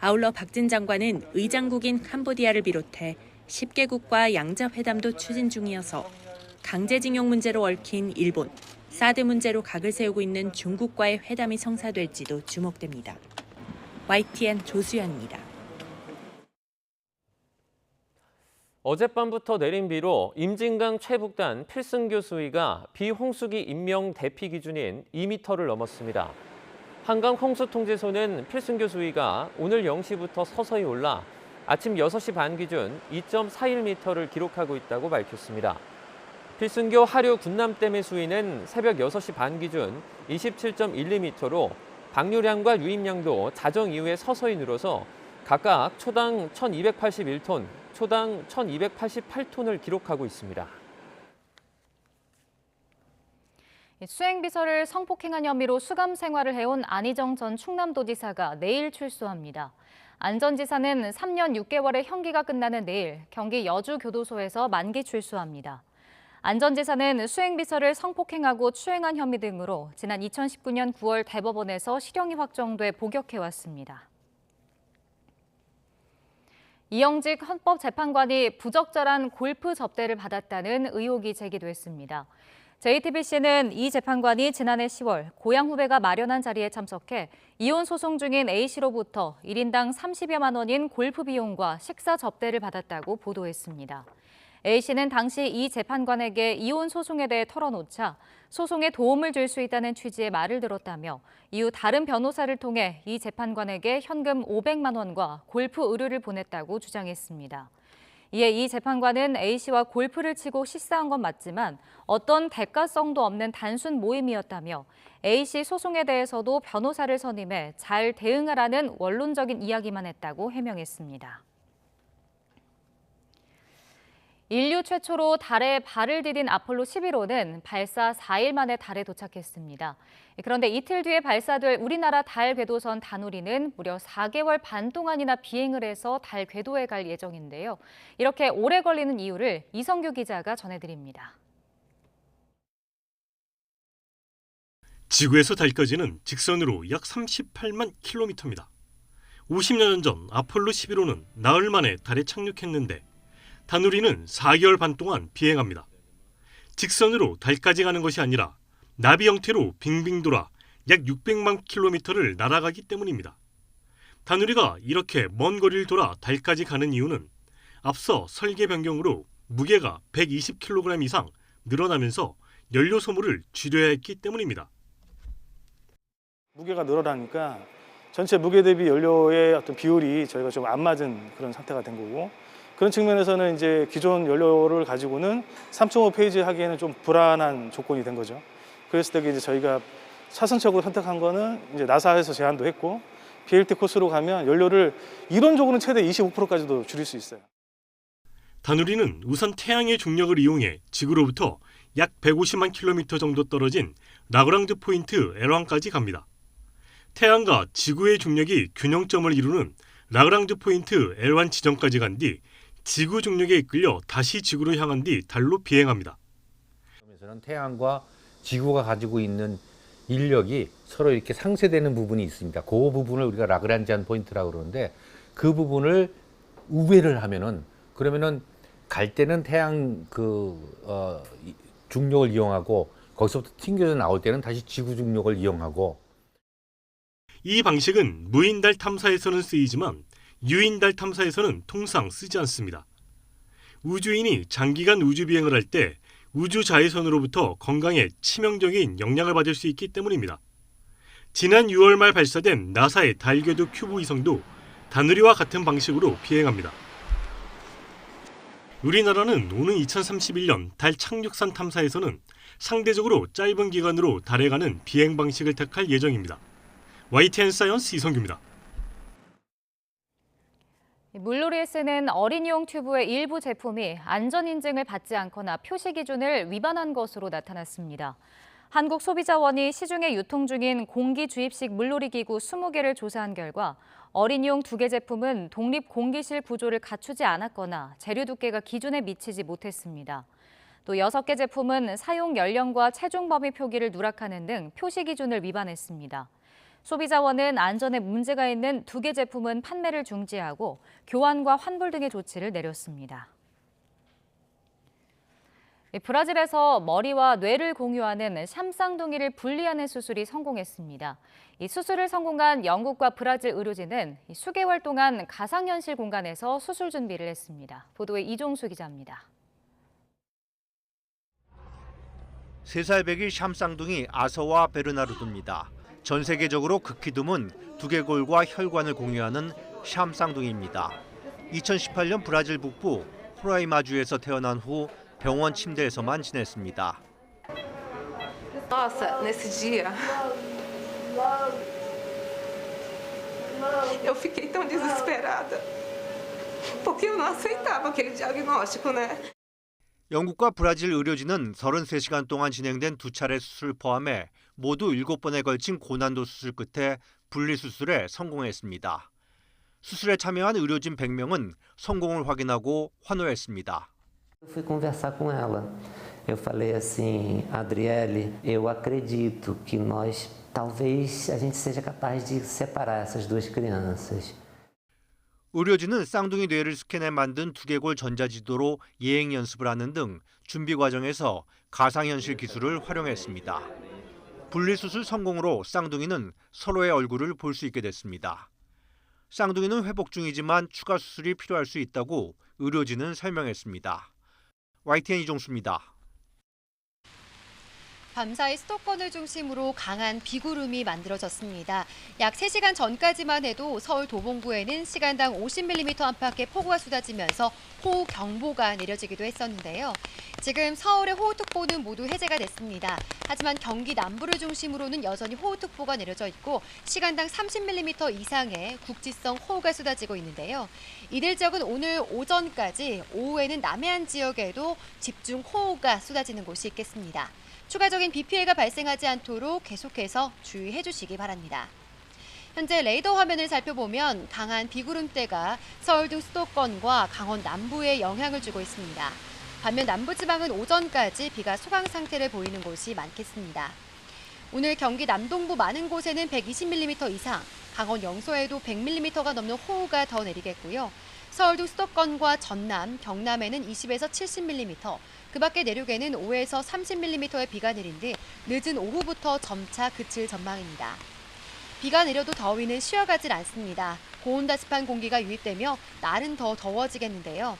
아울러 박진 장관은 의장국인 캄보디아를 비롯해 10개국과 양자회담도 추진 중이어서 강제징용 문제로 얽힌 일본, 사드 문제로 각을 세우고 있는 중국과의 회담이 성사될지도 주목됩니다. YTN 조수연입니다. 어젯밤부터 내린 비로 임진강 최북단 필승교 수위가 비홍수기 임명 대피 기준인 2m를 넘었습니다. 한강 홍수통제소는 필승교 수위가 오늘 0시부터 서서히 올라 아침 6시 반 기준 2.41m를 기록하고 있다고 밝혔습니다. 필승교 하류 군남댐의 수위는 새벽 6시 반 기준 27.12m로 방류량과 유입량도 자정 이후에 서서히 늘어서 각각 초당 1,281톤, 초당 1,288톤을 기록하고 있습니다. 수행비서를 성폭행한 혐의로 수감 생활을 해온 안희정 전 충남도지사가 내일 출소합니다. 안 전 지사는 3년 6개월의 형기가 끝나는 내일 경기 여주교도소에서 만기 출소합니다. 안 전 지사는 수행비서를 성폭행하고 추행한 혐의 등으로 지난 2019년 9월 대법원에서 실형이 확정돼 복역해왔습니다. 이영직 헌법재판관이 부적절한 골프 접대를 받았다는 의혹이 제기됐습니다. JTBC는 이 재판관이 지난해 10월 고향 후배가 마련한 자리에 참석해 이혼 소송 중인 A씨로부터 1인당 30여만 원인 골프 비용과 식사 접대를 받았다고 보도했습니다. A씨는 당시 이 재판관에게 이혼 소송에 대해 털어놓자 소송에 도움을 줄 수 있다는 취지의 말을 들었다며 이후 다른 변호사를 통해 이 재판관에게 현금 500만 원과 골프 의류를 보냈다고 주장했습니다. 이에 이 재판관은 A씨와 골프를 치고 식사한 건 맞지만 어떤 대가성도 없는 단순 모임이었다며 A씨 소송에 대해서도 변호사를 선임해 잘 대응하라는 원론적인 이야기만 했다고 해명했습니다. 인류 최초로 달에 발을 디딘 아폴로 11호는 발사 4일 만에 달에 도착했습니다. 그런데 이틀 뒤에 발사될 우리나라 달 궤도선 다누리는 무려 4개월 반 동안이나 비행을 해서 달 궤도에 갈 예정인데요. 이렇게 오래 걸리는 이유를 이성규 기자가 전해드립니다. 지구에서 달까지는 직선으로 약 38만 킬로미터입니다. 50년 전 아폴로 11호는 나흘 만에 달에 착륙했는데 다누리는 4개월 반 동안 비행합니다. 직선으로 달까지 가는 것이 아니라 나비 형태로 빙빙 돌아 약 600만 킬로미터를 날아가기 때문입니다. 다누리가 이렇게 먼 거리를 돌아 달까지 가는 이유는 앞서 설계 변경으로 무게가 120kg 이상 늘어나면서 연료 소모를 줄여야 했기 때문입니다. 무게가 늘어나니까 전체 무게 대비 연료의 어떤 비율이 저희가 좀 안 맞은 그런 상태가 된 거고, 그런 측면에서는 이제 기존 연료를 가지고는 3.5페이지 하기에는 좀 불안한 조건이 된 거죠. 그랬을 때 이제 저희가 차선책으로 선택한 거는 이제 나사에서 제안도 했고, BLT 코스로 가면 연료를 이론적으로는 최대 25%까지도 줄일 수 있어요. 다누리는 우선 태양의 중력을 이용해 지구로부터 약 150만 킬로미터 정도 떨어진 라그랑주 포인트 L1까지 갑니다. 태양과 지구의 중력이 균형점을 이루는 라그랑주 포인트 L1 지점까지 간 뒤 지구 중력에 이끌려 다시 지구로 향한 뒤 달로 비행합니다. 그러면서는 태양과 지구가 가지고 있는 인력이 서로 이렇게 상쇄되는 부분이 있습니다. 그 부분을 우리가 라그란지안 포인트라고 그러는데, 그 부분을 우배를 하면은, 그러면은 갈 때는 태양 중력을 이용하고 거기서부터 튕겨서 나올 때는 다시 지구 중력을 이용하고. 이 방식은 무인달 탐사에서는 쓰이지만 유인달 탐사에서는 통상 쓰지 않습니다. 우주인이 장기간 우주 비행을 할 때 우주 자외선으로부터 건강에 치명적인 영향을 받을 수 있기 때문입니다. 지난 6월 말 발사된 나사의 달 궤도 큐브 위성도 다누리와 같은 방식으로 비행합니다. 우리나라는 오는 2031년 달 착륙선 탐사에서는 상대적으로 짧은 기간으로 달에 가는 비행 방식을 택할 예정입니다. YTN 사이언스 이성규입니다. 물놀이에 쓰는 어린이용 튜브의 일부 제품이 안전인증을 받지 않거나 표시 기준을 위반한 것으로 나타났습니다. 한국소비자원이 시중에 유통 중인 공기주입식 물놀이기구 20개를 조사한 결과 어린이용 2개 제품은 독립 공기실 구조를 갖추지 않았거나 재료 두께가 기준에 미치지 못했습니다. 또 6개 제품은 사용 연령과 체중 범위 표기를 누락하는 등 표시 기준을 위반했습니다. 소비자원은 안전에 문제가 있는 2개 제품은 판매를 중지하고 교환과 환불 등의 조치를 내렸습니다. 브라질에서 머리와 뇌를 공유하는 샴쌍둥이를 분리하는 수술이 성공했습니다. 이 수술을 성공한 영국과 브라질 의료진은 수개월 동안 가상현실 공간에서 수술 준비를 했습니다. 보도에 이종수 기자입니다. 3살 배기 샴쌍둥이 아서와 베르나르도입니다. 전 세계적으로 극히 드문 두개골과 혈관을 공유하는 샴쌍둥이입니다. 2018년 브라질 북부 호라이마주에서 태어난 후 병원 침대에서만 지냈습니다. Nossa, nesse dia eu fiquei tão desesperada porque eu não aceitava aquele diagnóstico, né? 영국과 브라질 의료진은 33시간 동안 진행된 2차례 수술 포함해 모두 7번에 걸친 고난도 수술 끝에 분리수술에 성공했습니다. 수술에 참여한 의료진 100명은 성공을 확인하고 환호했습니다. Eu fui conversar com ela. Eu falei assim, Adriele, eu acredito que nós, talvez a gente seja capaz de separar essas duas crianças. 의료진은 쌍둥이 뇌를 스캔해 만든 두개골 전자지도로 예행 연습을 하는 등 준비 과정에서 가상현실 기술을 활용했습니다. 분리수술 성공으로 쌍둥이는 서로의 얼굴을 볼 수 있게 됐습니다. 쌍둥이는 회복 중이지만 추가 수술이 필요할 수 있다고 의료진은 설명했습니다. YTN 이종수입니다. 밤사이 수도권을 중심으로 강한 비구름이 만들어졌습니다. 약 3시간 전까지만 해도 서울 도봉구에는 시간당 50mm 안팎의 폭우가 쏟아지면서 호우경보가 내려지기도 했었는데요. 지금 서울의 호우특보는 모두 해제가 됐습니다. 하지만 경기 남부를 중심으로는 여전히 호우특보가 내려져 있고 시간당 30mm 이상의 국지성 호우가 쏟아지고 있는데요. 이들 지역은 오늘 오전까지, 오후에는 남해안 지역에도 집중 호우가 쏟아지는 곳이 있겠습니다. 추가적인 비 피해가 발생하지 않도록 계속해서 주의해 주시기 바랍니다. 현재 레이더 화면을 살펴보면 강한 비구름대가 서울 등 수도권과 강원 남부에 영향을 주고 있습니다. 반면 남부지방은 오전까지 비가 소강 상태를 보이는 곳이 많겠습니다. 오늘 경기 남동부 많은 곳에는 120mm 이상, 강원 영서에도 100mm가 넘는 호우가 더 내리겠고요. 서울 등 수도권과 전남, 경남에는 20에서 70mm, 그 밖에 내륙에는 5에서 30mm의 비가 내린 뒤 늦은 오후부터 점차 그칠 전망입니다. 비가 내려도 더위는 쉬어가질 않습니다. 고온다습한 공기가 유입되며 날은 더 더워지겠는데요.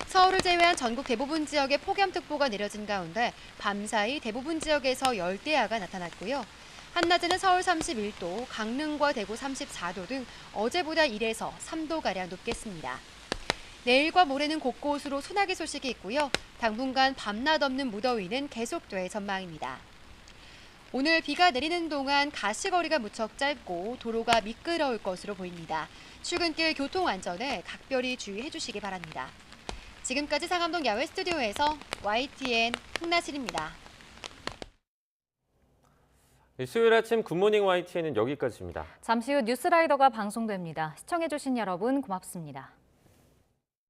서울을 제외한 전국 대부분 지역에 폭염특보가 내려진 가운데 밤사이 대부분 지역에서 열대야가 나타났고요. 한낮에는 서울 31도, 강릉과 대구 34도 등 어제보다 1에서 3도가량 높겠습니다. 내일과 모레는 곳곳으로 소나기 소식이 있고요. 당분간 밤낮 없는 무더위는 계속될 전망입니다. 오늘 비가 내리는 동안 가시거리가 무척 짧고 도로가 미끄러울 것으로 보입니다. 출근길 교통 안전에 각별히 주의해 주시기 바랍니다. 지금까지 상암동 야외 스튜디오에서 YTN 흥나실입니다. 수요일 아침 굿모닝 YTN은 여기까지입니다. 잠시 후 뉴스라이더가 방송됩니다. 시청해 주신 여러분 고맙습니다.